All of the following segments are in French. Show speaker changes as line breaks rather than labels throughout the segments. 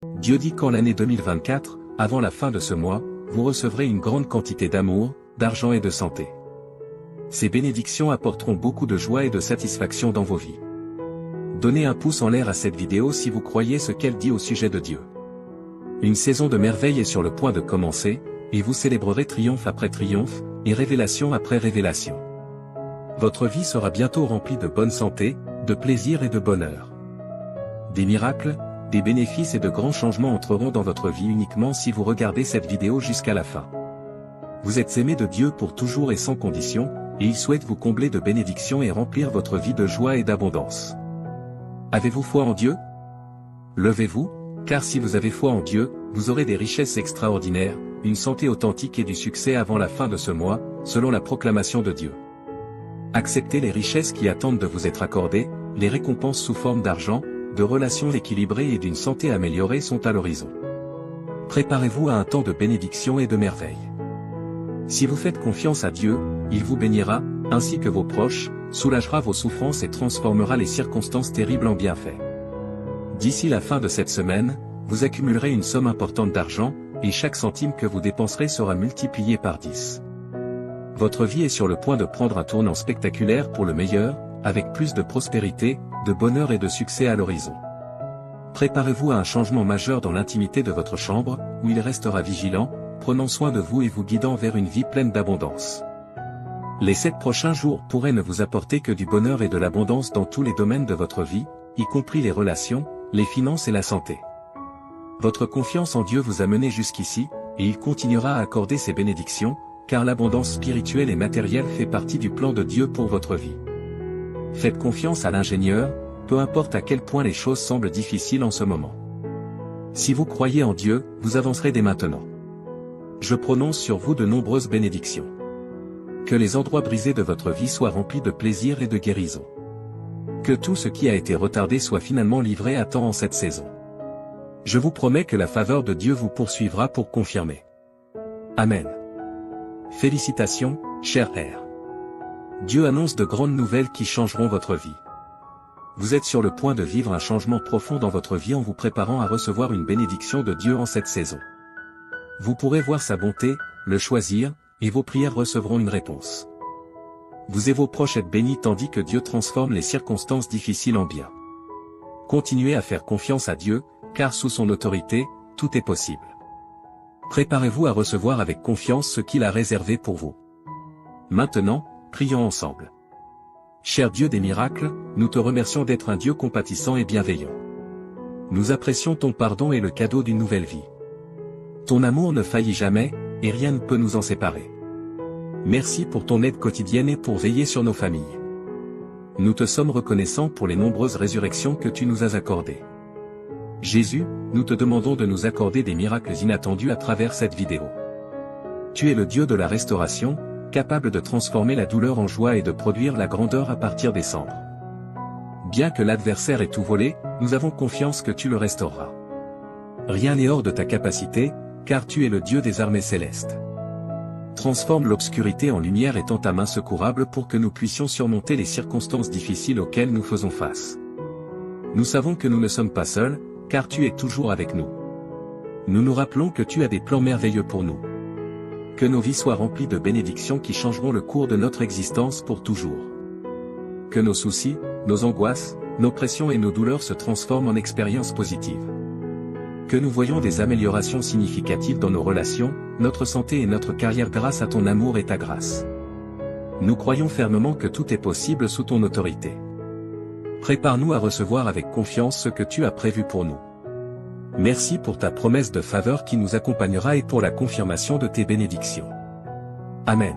Dieu dit qu'en l'année 2024, avant la fin de ce mois, vous recevrez une grande quantité d'amour, d'argent et de santé. Ces bénédictions apporteront beaucoup de joie et de satisfaction dans vos vies. Donnez un pouce en l'air à cette vidéo si vous croyez ce qu'elle dit au sujet de Dieu. Une saison de merveille est sur le point de commencer, et vous célébrerez triomphe après triomphe, et révélation après révélation. Votre vie sera bientôt remplie de bonne santé, de plaisir et de bonheur. Des miracles, des bénéfices et de grands changements entreront dans votre vie uniquement si vous regardez cette vidéo jusqu'à la fin. Vous êtes aimé de Dieu pour toujours et sans condition, et il souhaite vous combler de bénédictions et remplir votre vie de joie et d'abondance. Avez-vous foi en Dieu? Levez-vous, car si vous avez foi en Dieu, vous aurez des richesses extraordinaires, une santé authentique et du succès avant la fin de ce mois, selon la proclamation de Dieu. Acceptez les richesses qui attendent de vous être accordées, les récompenses sous forme d'argent, de relations équilibrées et d'une santé améliorée sont à l'horizon. Préparez-vous à un temps de bénédiction et de merveille. Si vous faites confiance à Dieu, il vous bénira, ainsi que vos proches, soulagera vos souffrances et transformera les circonstances terribles en bienfaits. D'ici la fin de cette semaine, vous accumulerez une somme importante d'argent, et chaque centime que vous dépenserez sera multiplié par 10. Votre vie est sur le point de prendre un tournant spectaculaire pour le meilleur, avec plus de prospérité, de bonheur et de succès à l'horizon. Préparez-vous à un changement majeur dans l'intimité de votre chambre, où il restera vigilant, prenant soin de vous et vous guidant vers une vie pleine d'abondance. Les 7 prochains jours pourraient ne vous apporter que du bonheur et de l'abondance dans tous les domaines de votre vie, y compris les relations, les finances et la santé. Votre confiance en Dieu vous a mené jusqu'ici, et il continuera à accorder ses bénédictions, car l'abondance spirituelle et matérielle fait partie du plan de Dieu pour votre vie. Faites confiance à l'ingénieur, peu importe à quel point les choses semblent difficiles en ce moment. Si vous croyez en Dieu, vous avancerez dès maintenant. Je prononce sur vous de nombreuses bénédictions. Que les endroits brisés de votre vie soient remplis de plaisir et de guérison. Que tout ce qui a été retardé soit finalement livré à temps en cette saison. Je vous promets que la faveur de Dieu vous poursuivra pour confirmer. Amen. Félicitations, cher R. Dieu annonce de grandes nouvelles qui changeront votre vie. Vous êtes sur le point de vivre un changement profond dans votre vie en vous préparant à recevoir une bénédiction de Dieu en cette saison. Vous pourrez voir sa bonté, le choisir, et vos prières recevront une réponse. Vous et vos proches êtes bénis tandis que Dieu transforme les circonstances difficiles en bien. Continuez à faire confiance à Dieu, car sous son autorité, tout est possible. Préparez-vous à recevoir avec confiance ce qu'il a réservé pour vous. Maintenant, prions ensemble. Cher Dieu des miracles, nous te remercions d'être un Dieu compatissant et bienveillant. Nous apprécions ton pardon et le cadeau d'une nouvelle vie. Ton amour ne faillit jamais, et rien ne peut nous en séparer. Merci pour ton aide quotidienne et pour veiller sur nos familles. Nous te sommes reconnaissants pour les nombreuses résurrections que tu nous as accordées. Jésus, nous te demandons de nous accorder des miracles inattendus à travers cette vidéo. Tu es le Dieu de la restauration, capable de transformer la douleur en joie et de produire la grandeur à partir des cendres. Bien que l'adversaire ait tout volé, nous avons confiance que tu le restaureras. Rien n'est hors de ta capacité, car tu es le Dieu des armées célestes. Transforme l'obscurité en lumière et tends ta main secourable pour que nous puissions surmonter les circonstances difficiles auxquelles nous faisons face. Nous savons que nous ne sommes pas seuls, car tu es toujours avec nous. Nous nous rappelons que tu as des plans merveilleux pour nous. Que nos vies soient remplies de bénédictions qui changeront le cours de notre existence pour toujours. Que nos soucis, nos angoisses, nos pressions et nos douleurs se transforment en expériences positives. Que nous voyons des améliorations significatives dans nos relations, notre santé et notre carrière grâce à ton amour et ta grâce. Nous croyons fermement que tout est possible sous ton autorité. Prépare-nous à recevoir avec confiance ce que tu as prévu pour nous. Merci pour ta promesse de faveur qui nous accompagnera et pour la confirmation de tes bénédictions. Amen.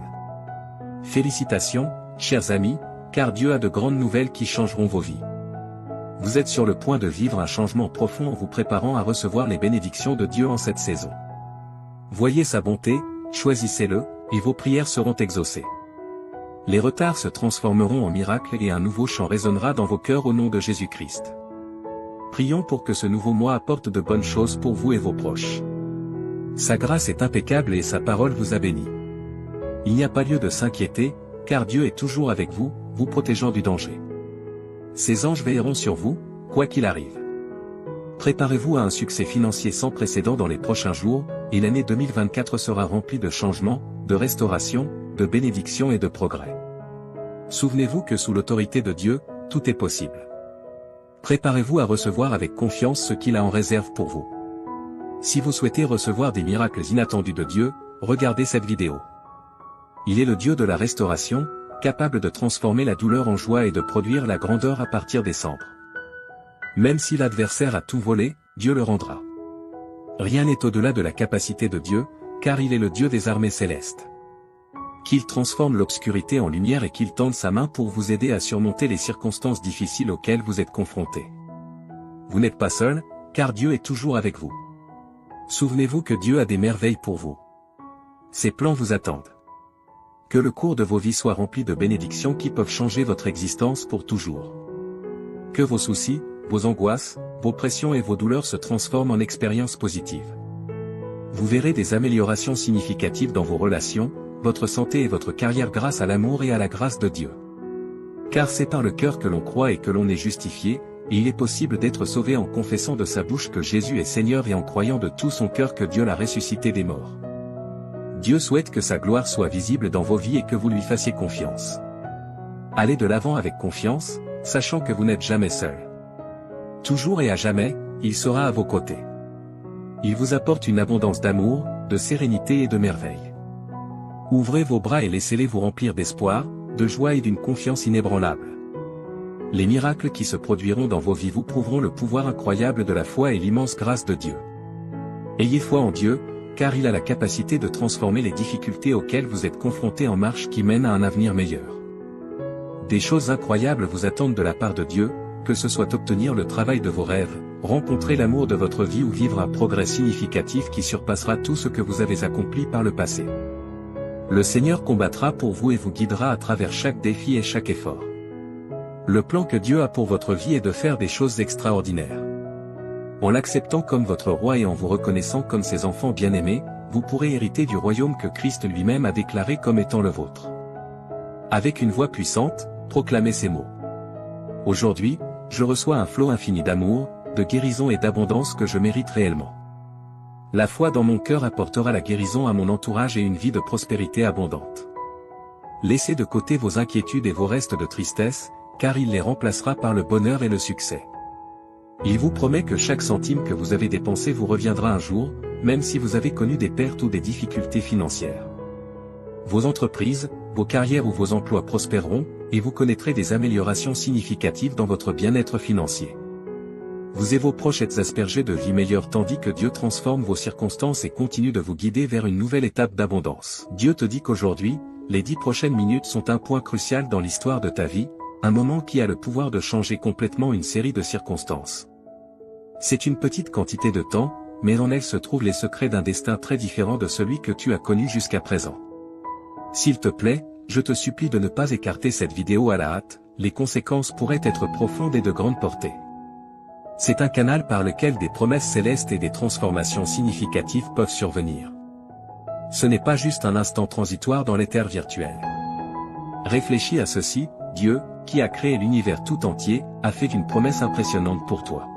Félicitations, chers amis, car Dieu a de grandes nouvelles qui changeront vos vies. Vous êtes sur le point de vivre un changement profond en vous préparant à recevoir les bénédictions de Dieu en cette saison. Voyez sa bonté, choisissez-le, et vos prières seront exaucées. Les retards se transformeront en miracles et un nouveau chant résonnera dans vos cœurs au nom de Jésus-Christ. Prions pour que ce nouveau mois apporte de bonnes choses pour vous et vos proches. Sa grâce est impeccable et sa parole vous a béni. Il n'y a pas lieu de s'inquiéter, car Dieu est toujours avec vous, vous protégeant du danger. Ses anges veilleront sur vous, quoi qu'il arrive. Préparez-vous à un succès financier sans précédent dans les prochains jours, et l'année 2024 sera remplie de changements, de restauration, de bénédictions et de progrès. Souvenez-vous que sous l'autorité de Dieu, tout est possible. Préparez-vous à recevoir avec confiance ce qu'il a en réserve pour vous. Si vous souhaitez recevoir des miracles inattendus de Dieu, regardez cette vidéo. Il est le Dieu de la restauration, capable de transformer la douleur en joie et de produire la grandeur à partir des cendres. Même si l'adversaire a tout volé, Dieu le rendra. Rien n'est au-delà de la capacité de Dieu, car il est le Dieu des armées célestes. Qu'il transforme l'obscurité en lumière et qu'il tende sa main pour vous aider à surmonter les circonstances difficiles auxquelles vous êtes confrontés. Vous n'êtes pas seul, car Dieu est toujours avec vous. Souvenez-vous que Dieu a des merveilles pour vous. Ses plans vous attendent. Que le cours de vos vies soit rempli de bénédictions qui peuvent changer votre existence pour toujours. Que vos soucis, vos angoisses, vos pressions et vos douleurs se transforment en expériences positives. Vous verrez des améliorations significatives dans vos relations, votre santé et votre carrière grâce à l'amour et à la grâce de Dieu. Car c'est par le cœur que l'on croit et que l'on est justifié, et il est possible d'être sauvé en confessant de sa bouche que Jésus est Seigneur et en croyant de tout son cœur que Dieu l'a ressuscité des morts. Dieu souhaite que sa gloire soit visible dans vos vies et que vous lui fassiez confiance. Allez de l'avant avec confiance, sachant que vous n'êtes jamais seul. Toujours et à jamais, il sera à vos côtés. Il vous apporte une abondance d'amour, de sérénité et de merveille. Ouvrez vos bras et laissez-les vous remplir d'espoir, de joie et d'une confiance inébranlable. Les miracles qui se produiront dans vos vies vous prouveront le pouvoir incroyable de la foi et l'immense grâce de Dieu. Ayez foi en Dieu, car il a la capacité de transformer les difficultés auxquelles vous êtes confrontés en marche qui mènent à un avenir meilleur. Des choses incroyables vous attendent de la part de Dieu, que ce soit obtenir le travail de vos rêves, rencontrer l'amour de votre vie ou vivre un progrès significatif qui surpassera tout ce que vous avez accompli par le passé. Le Seigneur combattra pour vous et vous guidera à travers chaque défi et chaque effort. Le plan que Dieu a pour votre vie est de faire des choses extraordinaires. En l'acceptant comme votre roi et en vous reconnaissant comme ses enfants bien-aimés, vous pourrez hériter du royaume que Christ lui-même a déclaré comme étant le vôtre. Avec une voix puissante, proclamez ces mots. Aujourd'hui, je reçois un flot infini d'amour, de guérison et d'abondance que je mérite réellement. La foi dans mon cœur apportera la guérison à mon entourage et une vie de prospérité abondante. Laissez de côté vos inquiétudes et vos restes de tristesse, car il les remplacera par le bonheur et le succès. Il vous promet que chaque centime que vous avez dépensé vous reviendra un jour, même si vous avez connu des pertes ou des difficultés financières. Vos entreprises, vos carrières ou vos emplois prospéreront, et vous connaîtrez des améliorations significatives dans votre bien-être financier. Vous et vos proches êtes aspergés de vie meilleure tandis que Dieu transforme vos circonstances et continue de vous guider vers une nouvelle étape d'abondance. Dieu te dit qu'aujourd'hui, les 10 prochaines minutes sont un point crucial dans l'histoire de ta vie, un moment qui a le pouvoir de changer complètement une série de circonstances. C'est une petite quantité de temps, mais en elle se trouvent les secrets d'un destin très différent de celui que tu as connu jusqu'à présent. S'il te plaît, je te supplie de ne pas écarter cette vidéo à la hâte, les conséquences pourraient être profondes et de grande portée. C'est un canal par lequel des promesses célestes et des transformations significatives peuvent survenir. Ce n'est pas juste un instant transitoire dans l'éther virtuel. Réfléchis à ceci, Dieu, qui a créé l'univers tout entier, a fait une promesse impressionnante pour toi.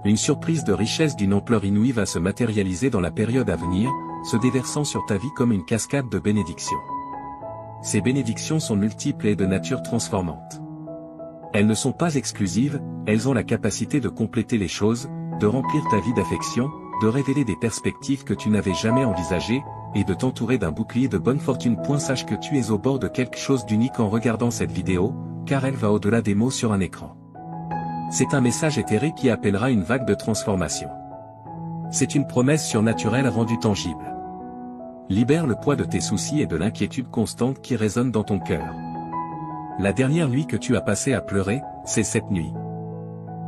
Une surprise de richesse d'une ampleur inouïe va se matérialiser dans la période à venir, se déversant sur ta vie comme une cascade de bénédictions. Ces bénédictions sont multiples et de nature transformante. Elles ne sont pas exclusives, elles ont la capacité de compléter les choses, de remplir ta vie d'affection, de révéler des perspectives que tu n'avais jamais envisagées, et de t'entourer d'un bouclier de bonne fortune. Sache que tu es au bord de quelque chose d'unique en regardant cette vidéo, car elle va au-delà des mots sur un écran. C'est un message éthéré qui appellera une vague de transformation. C'est une promesse surnaturelle rendue tangible. Libère le poids de tes soucis et de l'inquiétude constante qui résonne dans ton cœur. La dernière nuit que tu as passée à pleurer, c'est cette nuit.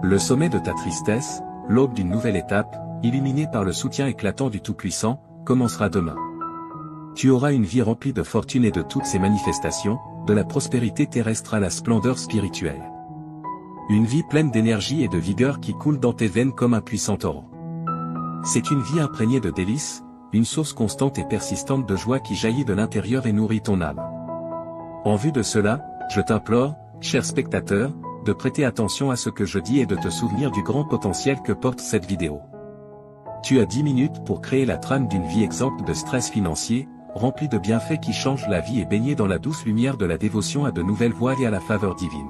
Le sommet de ta tristesse, l'aube d'une nouvelle étape, illuminée par le soutien éclatant du Tout-Puissant, commencera demain. Tu auras une vie remplie de fortune et de toutes ses manifestations, de la prospérité terrestre à la splendeur spirituelle. Une vie pleine d'énergie et de vigueur qui coule dans tes veines comme un puissant torrent. C'est une vie imprégnée de délices, une source constante et persistante de joie qui jaillit de l'intérieur et nourrit ton âme. En vue de cela, je t'implore, cher spectateur, de prêter attention à ce que je dis et de te souvenir du grand potentiel que porte cette vidéo. Tu as 10 minutes pour créer la trame d'une vie exempte de stress financier, remplie de bienfaits qui changent la vie et baignée dans la douce lumière de la dévotion à de nouvelles voies et à la faveur divine.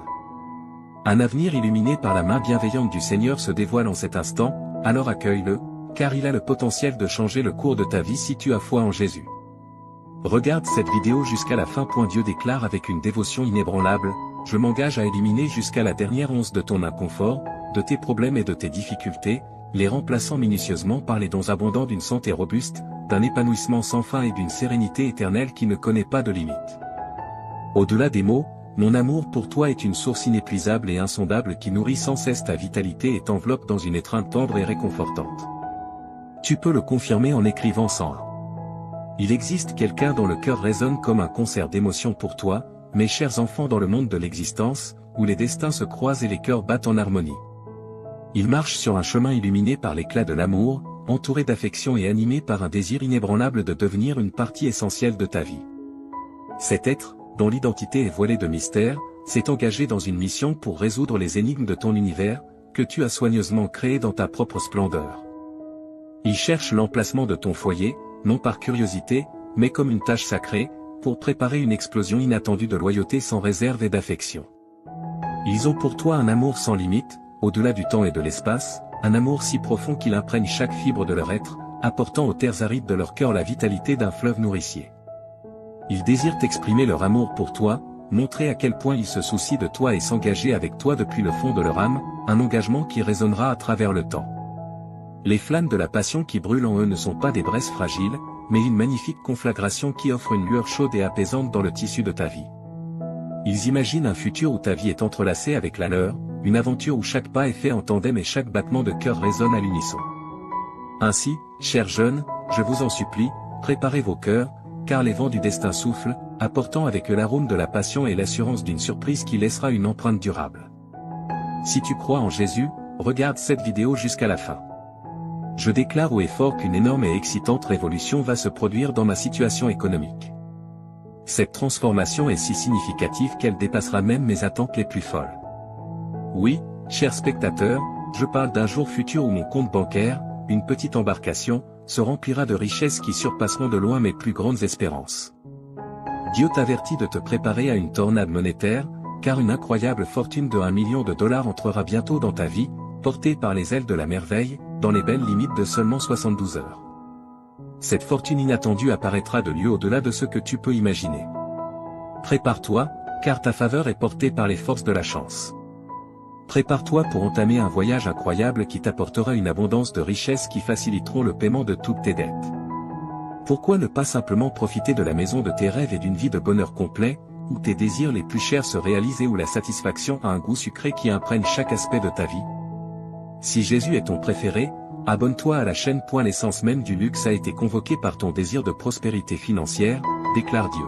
Un avenir illuminé par la main bienveillante du Seigneur se dévoile en cet instant, alors accueille-le, car il a le potentiel de changer le cours de ta vie si tu as foi en Jésus. Regarde cette vidéo jusqu'à la fin. Dieu déclare avec une dévotion inébranlable, je m'engage à éliminer jusqu'à la dernière once de ton inconfort, de tes problèmes et de tes difficultés, les remplaçant minutieusement par les dons abondants d'une santé robuste, d'un épanouissement sans fin et d'une sérénité éternelle qui ne connaît pas de limite. Au-delà des mots, mon amour pour toi est une source inépuisable et insondable qui nourrit sans cesse ta vitalité et t'enveloppe dans une étreinte tendre et réconfortante. Tu peux le confirmer en écrivant 101. Il existe quelqu'un dont le cœur résonne comme un concert d'émotions pour toi, mes chers enfants, dans le monde de l'existence, où les destins se croisent et les cœurs battent en harmonie. Il marche sur un chemin illuminé par l'éclat de l'amour, entouré d'affection et animé par un désir inébranlable de devenir une partie essentielle de ta vie. Cet être, dont l'identité est voilée de mystère, s'est engagé dans une mission pour résoudre les énigmes de ton univers, que tu as soigneusement créé dans ta propre splendeur. Il cherche l'emplacement de ton foyer, non par curiosité, mais comme une tâche sacrée, pour préparer une explosion inattendue de loyauté sans réserve et d'affection. Ils ont pour toi un amour sans limite, au-delà du temps et de l'espace, un amour si profond qu'il imprègne chaque fibre de leur être, apportant aux terres arides de leur cœur la vitalité d'un fleuve nourricier. Ils désirent exprimer leur amour pour toi, montrer à quel point ils se soucient de toi et s'engager avec toi depuis le fond de leur âme, un engagement qui résonnera à travers le temps. Les flammes de la passion qui brûlent en eux ne sont pas des braises fragiles, mais une magnifique conflagration qui offre une lueur chaude et apaisante dans le tissu de ta vie. Ils imaginent un futur où ta vie est entrelacée avec la leur, une aventure où chaque pas est fait en tandem et chaque battement de cœur résonne à l'unisson. Ainsi, chers jeunes, je vous en supplie, préparez vos cœurs, car les vents du destin soufflent, apportant avec eux l'arôme de la passion et l'assurance d'une surprise qui laissera une empreinte durable. Si tu crois en Jésus, regarde cette vidéo jusqu'à la fin. Je déclare haut et fort qu'une énorme et excitante révolution va se produire dans ma situation économique. Cette transformation est si significative qu'elle dépassera même mes attentes les plus folles. Oui, chers spectateurs, je parle d'un jour futur où mon compte bancaire, une petite embarcation, se remplira de richesses qui surpasseront de loin mes plus grandes espérances. Dieu t'avertit de te préparer à une tornade monétaire, car une incroyable fortune de $1 million entrera bientôt dans ta vie, portée par les ailes de la merveille, dans les belles limites de seulement 72 heures. Cette fortune inattendue apparaîtra de lieu au-delà de ce que tu peux imaginer. Prépare-toi, car ta faveur est portée par les forces de la chance. Prépare-toi pour entamer un voyage incroyable qui t'apportera une abondance de richesses qui faciliteront le paiement de toutes tes dettes. Pourquoi ne pas simplement profiter de la maison de tes rêves et d'une vie de bonheur complet, où tes désirs les plus chers se réalisent et où la satisfaction a un goût sucré qui imprègne chaque aspect de ta vie? Si Jésus est ton préféré, abonne-toi à la chaîne. L'essence même du luxe a été convoquée par ton désir de prospérité financière, déclare Dieu.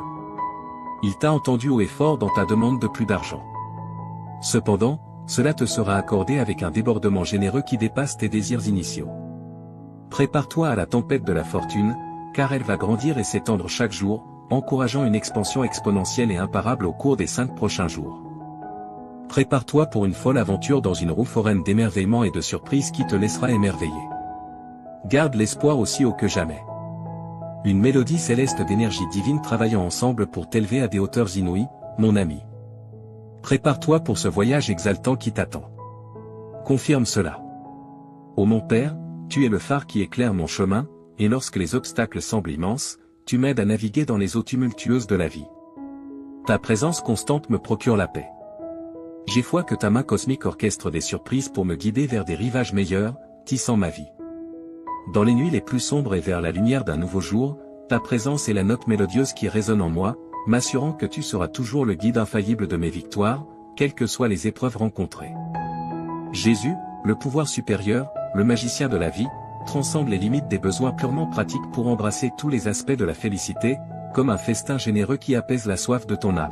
Il t'a entendu haut et fort dans ta demande de plus d'argent. Cependant, cela te sera accordé avec un débordement généreux qui dépasse tes désirs initiaux. Prépare-toi à la tempête de la fortune, car elle va grandir et s'étendre chaque jour, encourageant une expansion exponentielle et imparable au cours des 5 prochains jours. Prépare-toi pour une folle aventure dans une roue foraine d'émerveillement et de surprises qui te laissera émerveiller. Garde l'espoir aussi haut que jamais. Une mélodie céleste d'énergie divine travaillant ensemble pour t'élever à des hauteurs inouïes, mon ami. Prépare-toi pour ce voyage exaltant qui t'attend. Confirme cela. Ô mon Père, tu es le phare qui éclaire mon chemin, et lorsque les obstacles semblent immenses, tu m'aides à naviguer dans les eaux tumultueuses de la vie. Ta présence constante me procure la paix. J'ai foi que ta main cosmique orchestre des surprises pour me guider vers des rivages meilleurs, tissant ma vie. Dans les nuits les plus sombres et vers la lumière d'un nouveau jour, ta présence est la note mélodieuse qui résonne en moi, m'assurant que tu seras toujours le guide infaillible de mes victoires, quelles que soient les épreuves rencontrées. Jésus, le pouvoir supérieur, le magicien de la vie, transcende les limites des besoins purement pratiques pour embrasser tous les aspects de la félicité, comme un festin généreux qui apaise la soif de ton âme.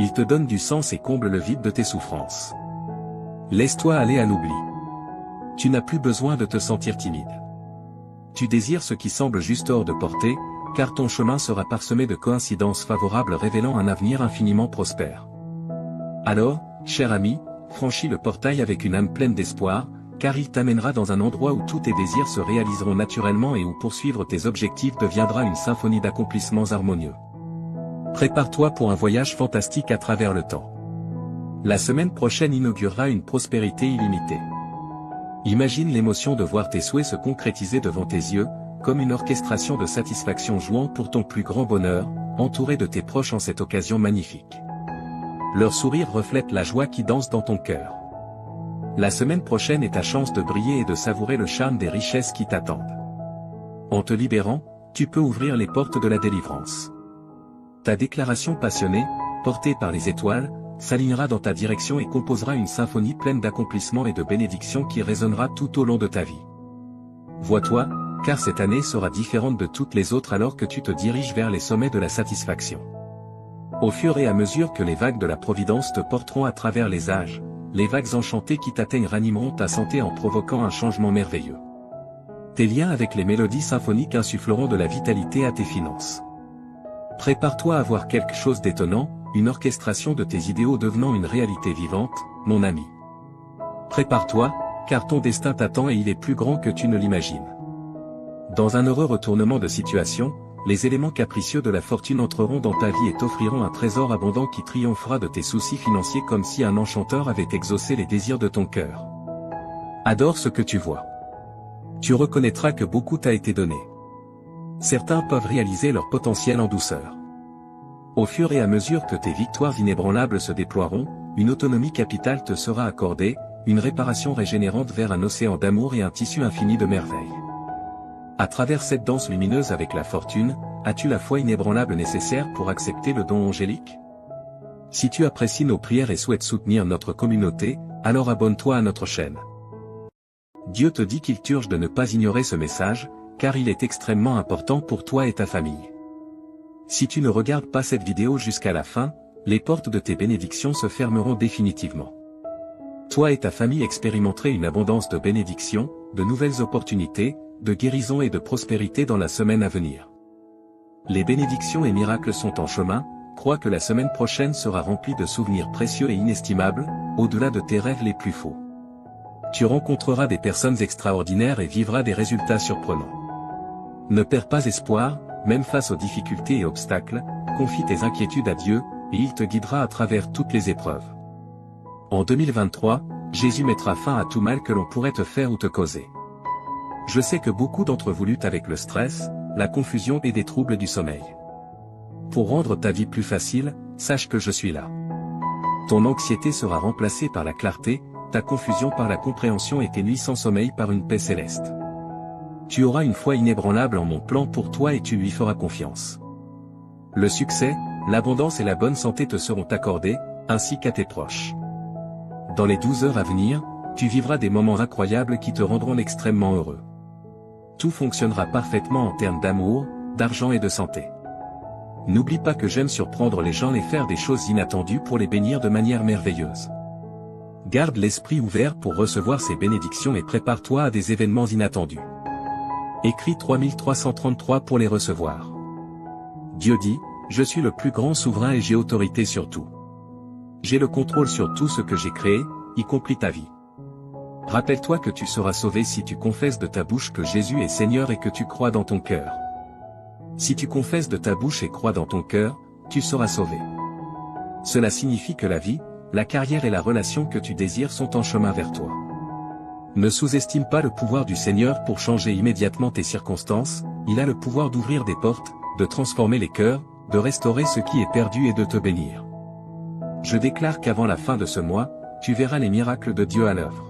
Il te donne du sens et comble le vide de tes souffrances. Laisse-toi aller à l'oubli. Tu n'as plus besoin de te sentir timide. Tu désires ce qui semble juste hors de portée, car ton chemin sera parsemé de coïncidences favorables révélant un avenir infiniment prospère. Alors, cher ami, franchis le portail avec une âme pleine d'espoir, car il t'amènera dans un endroit où tous tes désirs se réaliseront naturellement et où poursuivre tes objectifs deviendra une symphonie d'accomplissements harmonieux. Prépare-toi pour un voyage fantastique à travers le temps. La semaine prochaine inaugurera une prospérité illimitée. Imagine l'émotion de voir tes souhaits se concrétiser devant tes yeux, comme une orchestration de satisfaction jouant pour ton plus grand bonheur, entouré de tes proches en cette occasion magnifique. Leur sourire reflète la joie qui danse dans ton cœur. La semaine prochaine est ta chance de briller et de savourer le charme des richesses qui t'attendent. En te libérant, tu peux ouvrir les portes de la délivrance. Ta déclaration passionnée, portée par les étoiles, s'alignera dans ta direction et composera une symphonie pleine d'accomplissements et de bénédictions qui résonnera tout au long de ta vie. Vois-toi, car cette année sera différente de toutes les autres alors que tu te diriges vers les sommets de la satisfaction. Au fur et à mesure que les vagues de la Providence te porteront à travers les âges, les vagues enchantées qui t'atteignent ranimeront ta santé en provoquant un changement merveilleux. Tes liens avec les mélodies symphoniques insuffleront de la vitalité à tes finances. Prépare-toi à voir quelque chose d'étonnant, une orchestration de tes idéaux devenant une réalité vivante, mon ami. Prépare-toi, car ton destin t'attend et il est plus grand que tu ne l'imagines. Dans un heureux retournement de situation, les éléments capricieux de la fortune entreront dans ta vie et t'offriront un trésor abondant qui triomphera de tes soucis financiers comme si un enchanteur avait exaucé les désirs de ton cœur. Adore ce que tu vois. Tu reconnaîtras que beaucoup t'a été donné. Certains peuvent réaliser leur potentiel en douceur. Au fur et à mesure que tes victoires inébranlables se déploieront, une autonomie capitale te sera accordée, une réparation régénérante vers un océan d'amour et un tissu infini de merveilles. À travers cette danse lumineuse avec la fortune, as-tu la foi inébranlable nécessaire pour accepter le don angélique? Si tu apprécies nos prières et souhaites soutenir notre communauté, alors abonne-toi à notre chaîne. Dieu te dit qu'il t'urge de ne pas ignorer ce message, car il est extrêmement important pour toi et ta famille. Si tu ne regardes pas cette vidéo jusqu'à la fin, les portes de tes bénédictions se fermeront définitivement. Toi et ta famille expérimenterez une abondance de bénédictions, de nouvelles opportunités, de guérison et de prospérité dans la semaine à venir. Les bénédictions et miracles sont en chemin, crois que la semaine prochaine sera remplie de souvenirs précieux et inestimables, au-delà de tes rêves les plus faux. Tu rencontreras des personnes extraordinaires et vivras des résultats surprenants. Ne perds pas espoir, même face aux difficultés et obstacles, confie tes inquiétudes à Dieu, et il te guidera à travers toutes les épreuves. En 2023, Jésus mettra fin à tout mal que l'on pourrait te faire ou te causer. Je sais que beaucoup d'entre vous luttent avec le stress, la confusion et des troubles du sommeil. Pour rendre ta vie plus facile, sache que je suis là. Ton anxiété sera remplacée par la clarté, ta confusion par la compréhension et tes nuits sans sommeil par une paix céleste. Tu auras une foi inébranlable en mon plan pour toi et tu lui feras confiance. Le succès, l'abondance et la bonne santé te seront accordés, ainsi qu'à tes proches. Dans les 12 heures à venir, tu vivras des moments incroyables qui te rendront extrêmement heureux. Tout fonctionnera parfaitement en termes d'amour, d'argent et de santé. N'oublie pas que j'aime surprendre les gens et faire des choses inattendues pour les bénir de manière merveilleuse. Garde l'esprit ouvert pour recevoir ces bénédictions et prépare-toi à des événements inattendus. Écris 3333 pour les recevoir. Dieu dit, je suis le plus grand souverain et j'ai autorité sur tout. J'ai le contrôle sur tout ce que j'ai créé, y compris ta vie. Rappelle-toi que tu seras sauvé si tu confesses de ta bouche que Jésus est Seigneur et que tu crois dans ton cœur. Si tu confesses de ta bouche et crois dans ton cœur, tu seras sauvé. Cela signifie que la vie, la carrière et la relation que tu désires sont en chemin vers toi. Ne sous-estime pas le pouvoir du Seigneur pour changer immédiatement tes circonstances, il a le pouvoir d'ouvrir des portes, de transformer les cœurs, de restaurer ce qui est perdu et de te bénir. Je déclare qu'avant la fin de ce mois, tu verras les miracles de Dieu à l'œuvre.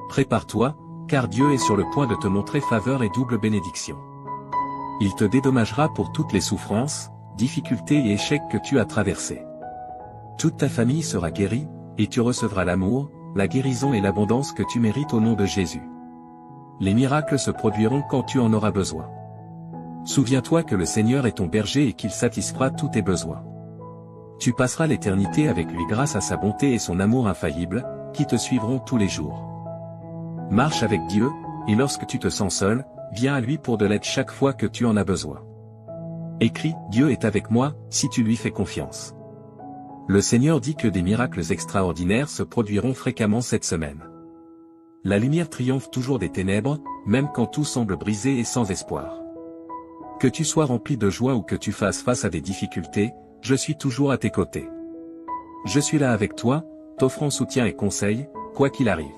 Prépare-toi, car Dieu est sur le point de te montrer faveur et double bénédiction. Il te dédommagera pour toutes les souffrances, difficultés et échecs que tu as traversés. Toute ta famille sera guérie, et tu recevras l'amour, la guérison et l'abondance que tu mérites au nom de Jésus. Les miracles se produiront quand tu en auras besoin. Souviens-toi que le Seigneur est ton berger et qu'il satisfera tous tes besoins. Tu passeras l'éternité avec lui grâce à sa bonté et son amour infaillible, qui te suivront tous les jours. Marche avec Dieu, et lorsque tu te sens seul, viens à lui pour de l'aide chaque fois que tu en as besoin. Écris, Dieu est avec moi, si tu lui fais confiance. Le Seigneur dit que des miracles extraordinaires se produiront fréquemment cette semaine. La lumière triomphe toujours des ténèbres, même quand tout semble brisé et sans espoir. Que tu sois rempli de joie ou que tu fasses face à des difficultés, je suis toujours à tes côtés. Je suis là avec toi, t'offrant soutien et conseil, quoi qu'il arrive.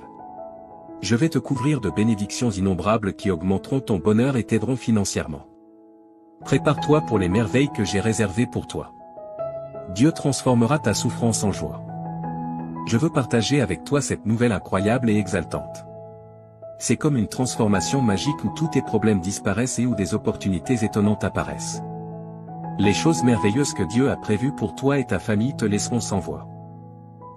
Je vais te couvrir de bénédictions innombrables qui augmenteront ton bonheur et t'aideront financièrement. Prépare-toi pour les merveilles que j'ai réservées pour toi. Dieu transformera ta souffrance en joie. Je veux partager avec toi cette nouvelle incroyable et exaltante. C'est comme une transformation magique où tous tes problèmes disparaissent et où des opportunités étonnantes apparaissent. Les choses merveilleuses que Dieu a prévues pour toi et ta famille te laisseront sans voix.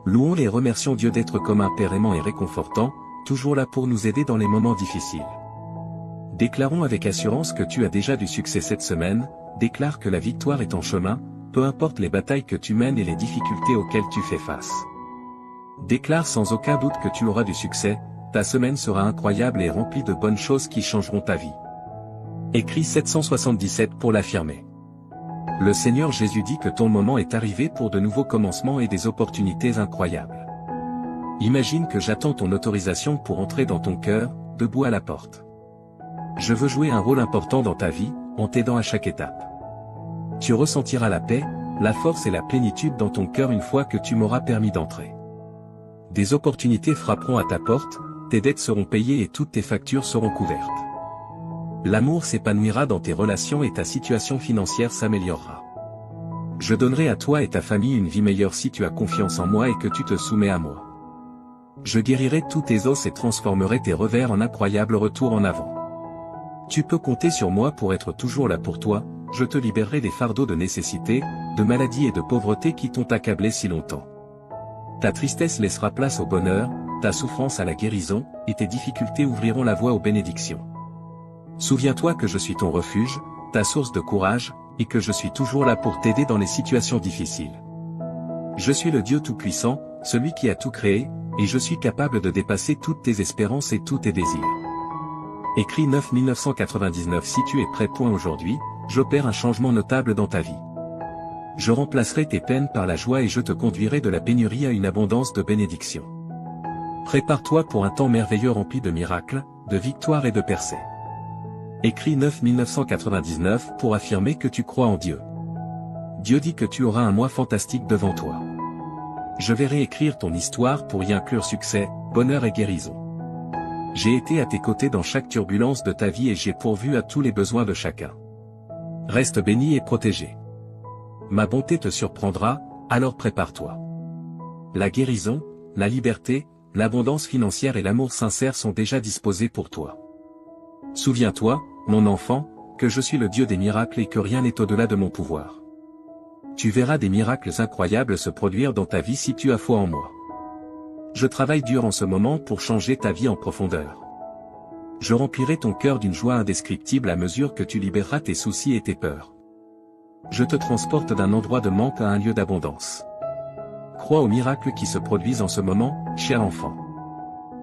Louons et remercions Dieu d'être comme un Père aimant et réconfortant, toujours là pour nous aider dans les moments difficiles. Déclarons avec assurance que tu as déjà du succès cette semaine, déclare que la victoire est en chemin, peu importe les batailles que tu mènes et les difficultés auxquelles tu fais face. Déclare sans aucun doute que tu auras du succès, ta semaine sera incroyable et remplie de bonnes choses qui changeront ta vie. Écrit 777 pour l'affirmer. Le Seigneur Jésus dit que ton moment est arrivé pour de nouveaux commencements et des opportunités incroyables. Imagine que j'attends ton autorisation pour entrer dans ton cœur, debout à la porte. Je veux jouer un rôle important dans ta vie, en t'aidant à chaque étape. Tu ressentiras la paix, la force et la plénitude dans ton cœur une fois que tu m'auras permis d'entrer. Des opportunités frapperont à ta porte, tes dettes seront payées et toutes tes factures seront couvertes. L'amour s'épanouira dans tes relations et ta situation financière s'améliorera. Je donnerai à toi et ta famille une vie meilleure si tu as confiance en moi et que tu te soumets à moi. Je guérirai tous tes os et transformerai tes revers en incroyables retours en avant. Tu peux compter sur moi pour être toujours là pour toi, je te libérerai des fardeaux de nécessité, de maladie et de pauvreté qui t'ont accablé si longtemps. Ta tristesse laissera place au bonheur, ta souffrance à la guérison, et tes difficultés ouvriront la voie aux bénédictions. Souviens-toi que je suis ton refuge, ta source de courage, et que je suis toujours là pour t'aider dans les situations difficiles. Je suis le Dieu Tout-Puissant, celui qui a tout créé, et je suis capable de dépasser toutes tes espérances et tous tes désirs. Écrit 9-1999. Si tu es prêt. Aujourd'hui, j'opère un changement notable dans ta vie. Je remplacerai tes peines par la joie et je te conduirai de la pénurie à une abondance de bénédictions. Prépare-toi pour un temps merveilleux rempli de miracles, de victoires et de percées. Écrit 9-1999 pour affirmer que tu crois en Dieu. Dieu dit que tu auras un mois fantastique devant toi. Je vais réécrire ton histoire pour y inclure succès, bonheur et guérison. J'ai été à tes côtés dans chaque turbulence de ta vie et j'ai pourvu à tous les besoins de chacun. Reste béni et protégé. Ma bonté te surprendra, alors prépare-toi. La guérison, la liberté, l'abondance financière et l'amour sincère sont déjà disposés pour toi. Souviens-toi, mon enfant, que je suis le Dieu des miracles et que rien n'est au-delà de mon pouvoir. Tu verras des miracles incroyables se produire dans ta vie si tu as foi en moi. Je travaille dur en ce moment pour changer ta vie en profondeur. Je remplirai ton cœur d'une joie indescriptible à mesure que tu libéreras tes soucis et tes peurs. Je te transporte d'un endroit de manque à un lieu d'abondance. Crois aux miracles qui se produisent en ce moment, cher enfant.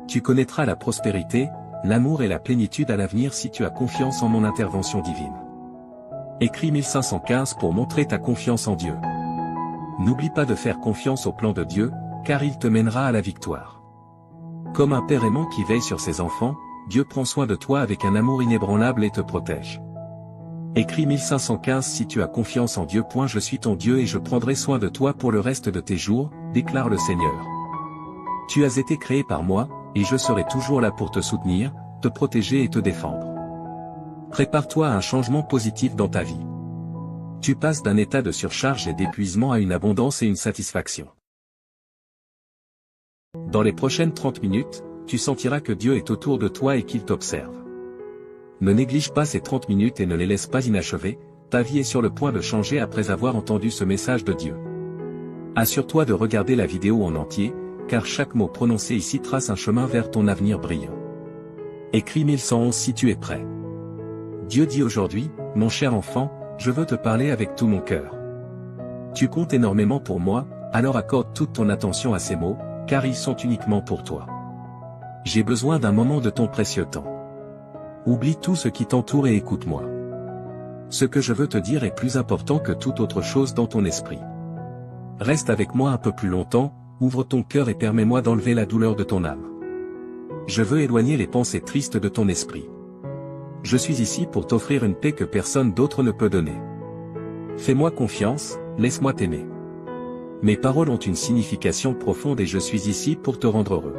Tu connaîtras la prospérité, l'amour et la plénitude à l'avenir si tu as confiance en mon intervention divine. Écrit 1515 pour montrer ta confiance en Dieu. N'oublie pas de faire confiance au plan de Dieu, car il te mènera à la victoire. Comme un père aimant qui veille sur ses enfants, Dieu prend soin de toi avec un amour inébranlable et te protège. Écrit 1515 Si tu as confiance en Dieu. Je suis ton Dieu et je prendrai soin de toi pour le reste de tes jours, déclare le Seigneur. Tu as été créé par moi, et je serai toujours là pour te soutenir, te protéger et te défendre. Prépare-toi à un changement positif dans ta vie. Tu passes d'un état de surcharge et d'épuisement à une abondance et une satisfaction. Dans les prochaines 30 minutes, tu sentiras que Dieu est autour de toi et qu'il t'observe. Ne néglige pas ces 30 minutes et ne les laisse pas inachevées, ta vie est sur le point de changer après avoir entendu ce message de Dieu. Assure-toi de regarder la vidéo en entier, car chaque mot prononcé ici trace un chemin vers ton avenir brillant. Écrit 1111 Si tu es prêt. Dieu dit aujourd'hui, mon cher enfant, je veux te parler avec tout mon cœur. Tu comptes énormément pour moi, alors accorde toute ton attention à ces mots, car ils sont uniquement pour toi. J'ai besoin d'un moment de ton précieux temps. Oublie tout ce qui t'entoure et écoute-moi. Ce que je veux te dire est plus important que toute autre chose dans ton esprit. Reste avec moi un peu plus longtemps, ouvre ton cœur et permets-moi d'enlever la douleur de ton âme. Je veux éloigner les pensées tristes de ton esprit. Je suis ici pour t'offrir une paix que personne d'autre ne peut donner. Fais-moi confiance, laisse-moi t'aimer. Mes paroles ont une signification profonde et je suis ici pour te rendre heureux.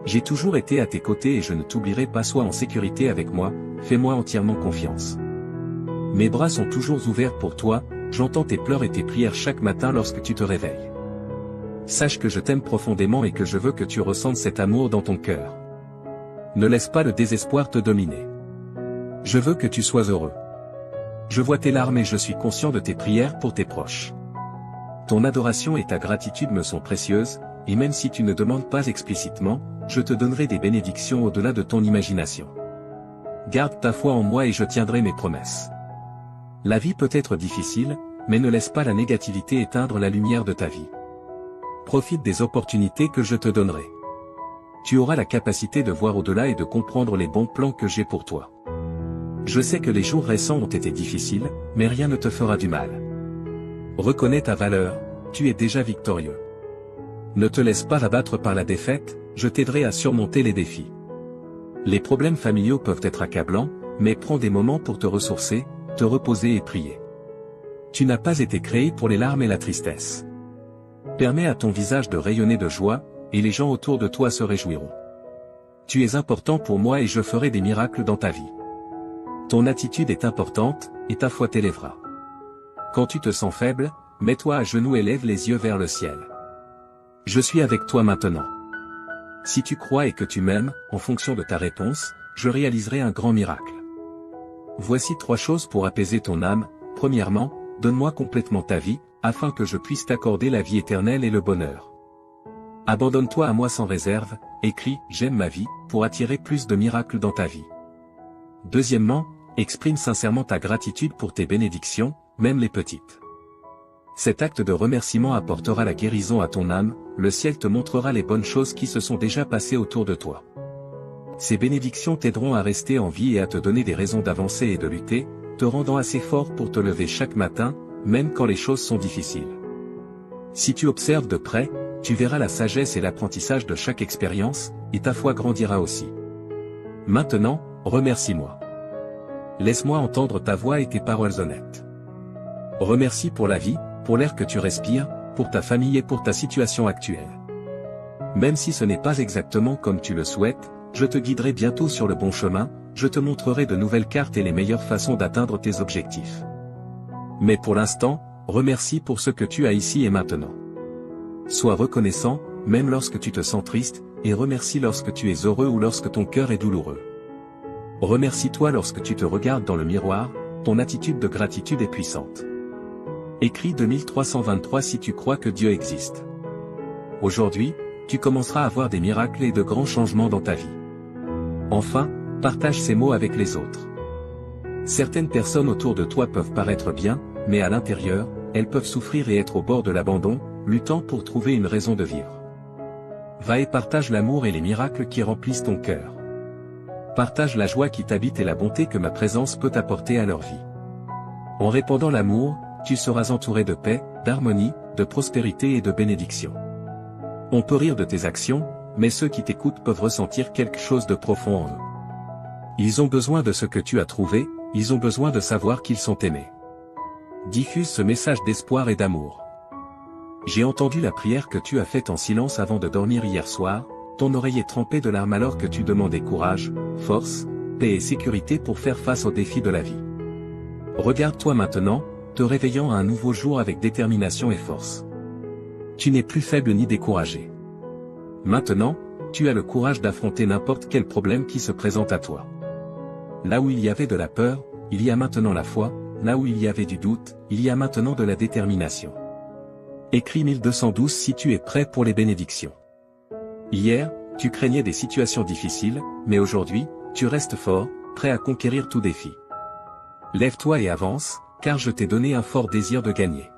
J'ai toujours été à tes côtés et je ne t'oublierai pas. Sois en sécurité avec moi, fais-moi entièrement confiance. Mes bras sont toujours ouverts pour toi, j'entends tes pleurs et tes prières chaque matin lorsque tu te réveilles. Sache que je t'aime profondément et que je veux que tu ressentes cet amour dans ton cœur. Ne laisse pas le désespoir te dominer. Je veux que tu sois heureux. Je vois tes larmes et je suis conscient de tes prières pour tes proches. Ton adoration et ta gratitude me sont précieuses, et même si tu ne demandes pas explicitement, je te donnerai des bénédictions au-delà de ton imagination. Garde ta foi en moi et je tiendrai mes promesses. La vie peut être difficile, mais ne laisse pas la négativité éteindre la lumière de ta vie. Profite des opportunités que je te donnerai. Tu auras la capacité de voir au-delà et de comprendre les bons plans que j'ai pour toi. Je sais que les jours récents ont été difficiles, mais rien ne te fera du mal. Reconnais ta valeur, tu es déjà victorieux. Ne te laisse pas abattre par la défaite, je t'aiderai à surmonter les défis. Les problèmes familiaux peuvent être accablants, mais prends des moments pour te ressourcer, te reposer et prier. Tu n'as pas été créé pour les larmes et la tristesse. Permets à ton visage de rayonner de joie, et les gens autour de toi se réjouiront. Tu es important pour moi et je ferai des miracles dans ta vie. Ton attitude est importante, et ta foi t'élèvera. Quand tu te sens faible, mets-toi à genoux et lève les yeux vers le ciel. Je suis avec toi maintenant. Si tu crois et que tu m'aimes, en fonction de ta réponse, je réaliserai un grand miracle. Voici 3 choses pour apaiser ton âme. Premièrement, donne-moi complètement ta vie, afin que je puisse t'accorder la vie éternelle et le bonheur. Abandonne-toi à moi sans réserve, écris « J'aime ma vie » pour attirer plus de miracles dans ta vie. Deuxièmement, exprime sincèrement ta gratitude pour tes bénédictions, même les petites. Cet acte de remerciement apportera la guérison à ton âme, le ciel te montrera les bonnes choses qui se sont déjà passées autour de toi. Ces bénédictions t'aideront à rester en vie et à te donner des raisons d'avancer et de lutter, te rendant assez fort pour te lever chaque matin, même quand les choses sont difficiles. Si tu observes de près, tu verras la sagesse et l'apprentissage de chaque expérience, et ta foi grandira aussi. Maintenant, remercie-moi. Laisse-moi entendre ta voix et tes paroles honnêtes. Remercie pour la vie, pour l'air que tu respires, pour ta famille et pour ta situation actuelle. Même si ce n'est pas exactement comme tu le souhaites, je te guiderai bientôt sur le bon chemin, je te montrerai de nouvelles cartes et les meilleures façons d'atteindre tes objectifs. Mais pour l'instant, remercie pour ce que tu as ici et maintenant. Sois reconnaissant, même lorsque tu te sens triste, et remercie lorsque tu es heureux ou lorsque ton cœur est douloureux. Remercie-toi lorsque tu te regardes dans le miroir, ton attitude de gratitude est puissante. Écris 2323 si tu crois que Dieu existe. Aujourd'hui, tu commenceras à voir des miracles et de grands changements dans ta vie. Enfin, partage ces mots avec les autres. Certaines personnes autour de toi peuvent paraître bien, mais à l'intérieur, elles peuvent souffrir et être au bord de l'abandon, luttant pour trouver une raison de vivre. Va et partage l'amour et les miracles qui remplissent ton cœur. Partage la joie qui t'habite et la bonté que ma présence peut apporter à leur vie. En répandant l'amour, tu seras entouré de paix, d'harmonie, de prospérité et de bénédiction. On peut rire de tes actions, mais ceux qui t'écoutent peuvent ressentir quelque chose de profond en eux. Ils ont besoin de ce que tu as trouvé, ils ont besoin de savoir qu'ils sont aimés. Diffuse ce message d'espoir et d'amour. J'ai entendu la prière que tu as faite en silence avant de dormir hier soir, ton oreille est trempée de larmes alors que tu demandais courage, force, paix et sécurité pour faire face aux défis de la vie. Regarde-toi maintenant, te réveillant à un nouveau jour avec détermination et force. Tu n'es plus faible ni découragé. Maintenant, tu as le courage d'affronter n'importe quel problème qui se présente à toi. Là où il y avait de la peur, il y a maintenant la foi, là où il y avait du doute, il y a maintenant de la détermination. Écris 1212 si tu es prêt pour les bénédictions. Hier, tu craignais des situations difficiles, mais aujourd'hui, tu restes fort, prêt à conquérir tout défi. Lève-toi et avance, car je t'ai donné un fort désir de gagner.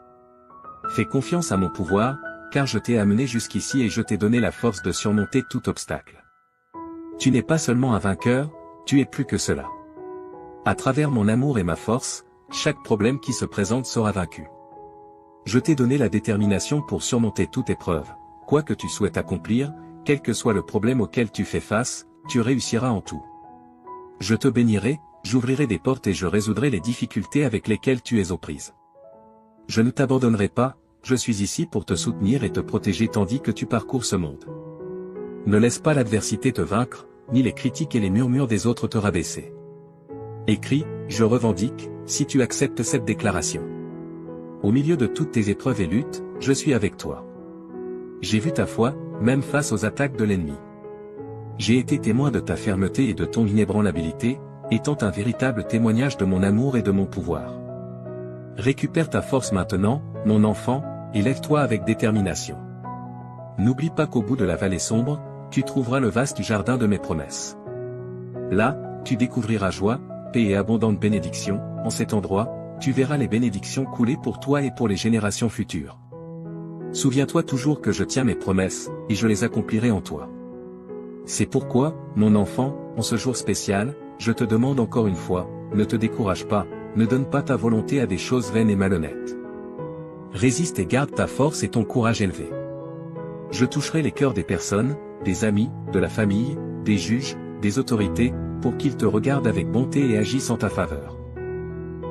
Fais confiance à mon pouvoir, car je t'ai amené jusqu'ici et je t'ai donné la force de surmonter tout obstacle. Tu n'es pas seulement un vainqueur, tu es plus que cela. À travers mon amour et ma force, chaque problème qui se présente sera vaincu. Je t'ai donné la détermination pour surmonter toute épreuve, quoi que tu souhaites accomplir, quel que soit le problème auquel tu fais face, tu réussiras en tout. Je te bénirai, j'ouvrirai des portes et je résoudrai les difficultés avec lesquelles tu es aux prises. Je ne t'abandonnerai pas, je suis ici pour te soutenir et te protéger tandis que tu parcours ce monde. Ne laisse pas l'adversité te vaincre, ni les critiques et les murmures des autres te rabaisser. Écris, je revendique, si tu acceptes cette déclaration. Au milieu de toutes tes épreuves et luttes, je suis avec toi. J'ai vu ta foi, même face aux attaques de l'ennemi. J'ai été témoin de ta fermeté et de ton inébranlabilité, étant un véritable témoignage de mon amour et de mon pouvoir. Récupère ta force maintenant, mon enfant, et lève-toi avec détermination. N'oublie pas qu'au bout de la vallée sombre, tu trouveras le vaste jardin de mes promesses. Là, tu découvriras joie, paix et abondante bénédiction, en cet endroit, tu verras les bénédictions couler pour toi et pour les générations futures. Souviens-toi toujours que je tiens mes promesses, et je les accomplirai en toi. C'est pourquoi, mon enfant, en ce jour spécial, je te demande encore une fois, ne te décourage pas, ne donne pas ta volonté à des choses vaines et malhonnêtes. Résiste et garde ta force et ton courage élevé. Je toucherai les cœurs des personnes, des amis, de la famille, des juges, des autorités, pour qu'ils te regardent avec bonté et agissent en ta faveur.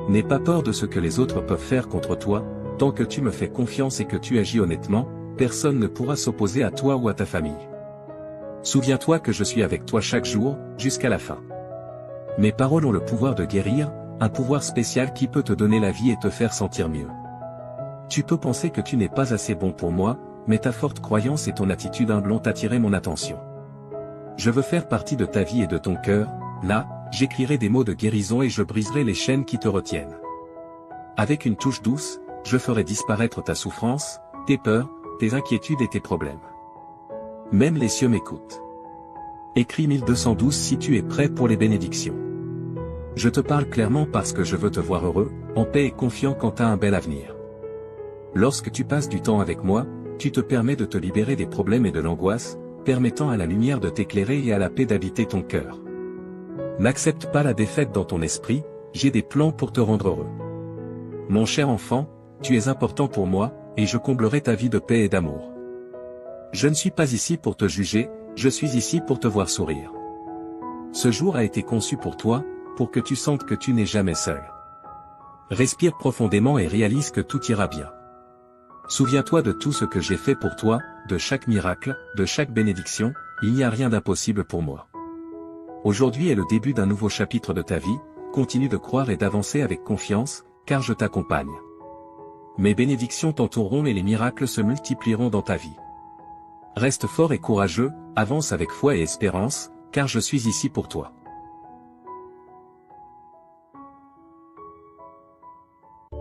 N'aie pas peur de ce que les autres peuvent faire contre toi, tant que tu me fais confiance et que tu agis honnêtement, personne ne pourra s'opposer à toi ou à ta famille. Souviens-toi que je suis avec toi chaque jour, jusqu'à la fin. Mes paroles ont le pouvoir de guérir, un pouvoir spécial qui peut te donner la vie et te faire sentir mieux. Tu peux penser que tu n'es pas assez bon pour moi, mais ta forte croyance et ton attitude humble ont attiré mon attention. Je veux faire partie de ta vie et de ton cœur, là, j'écrirai des mots de guérison et je briserai les chaînes qui te retiennent. Avec une touche douce, je ferai disparaître ta souffrance, tes peurs, tes inquiétudes et tes problèmes. Même les cieux m'écoutent. Écris 1212 si tu es prêt pour les bénédictions. Je te parle clairement parce que je veux te voir heureux, en paix et confiant quant à un bel avenir. Lorsque tu passes du temps avec moi, tu te permets de te libérer des problèmes et de l'angoisse, permettant à la lumière de t'éclairer et à la paix d'habiter ton cœur. N'accepte pas la défaite dans ton esprit, j'ai des plans pour te rendre heureux. Mon cher enfant, tu es important pour moi, et je comblerai ta vie de paix et d'amour. Je ne suis pas ici pour te juger, je suis ici pour te voir sourire. Ce jour a été conçu pour toi, pour que tu sentes que tu n'es jamais seul. Respire profondément et réalise que tout ira bien. Souviens-toi de tout ce que j'ai fait pour toi, de chaque miracle, de chaque bénédiction, il n'y a rien d'impossible pour moi. Aujourd'hui est le début d'un nouveau chapitre de ta vie, continue de croire et d'avancer avec confiance, car je t'accompagne. Mes bénédictions t'entoureront et les miracles se multiplieront dans ta vie. Reste fort et courageux, avance avec foi et espérance, car je suis ici pour toi.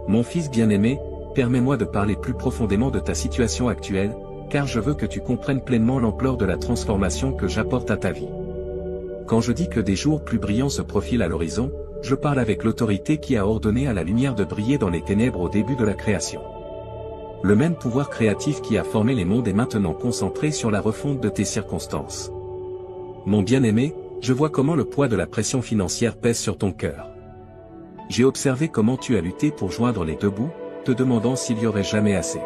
Mon fils bien-aimé, permets-moi de parler plus profondément de ta situation actuelle, car je veux que tu comprennes pleinement l'ampleur de la transformation que j'apporte à ta vie. Quand je dis que des jours plus brillants se profilent à l'horizon, je parle avec l'autorité qui a ordonné à la lumière de briller dans les ténèbres au début de la création. Le même pouvoir créatif qui a formé les mondes est maintenant concentré sur la refonte de tes circonstances. Mon bien-aimé, je vois comment le poids de la pression financière pèse sur ton cœur. J'ai observé comment tu as lutté pour joindre les deux bouts, te demandant s'il y aurait jamais assez.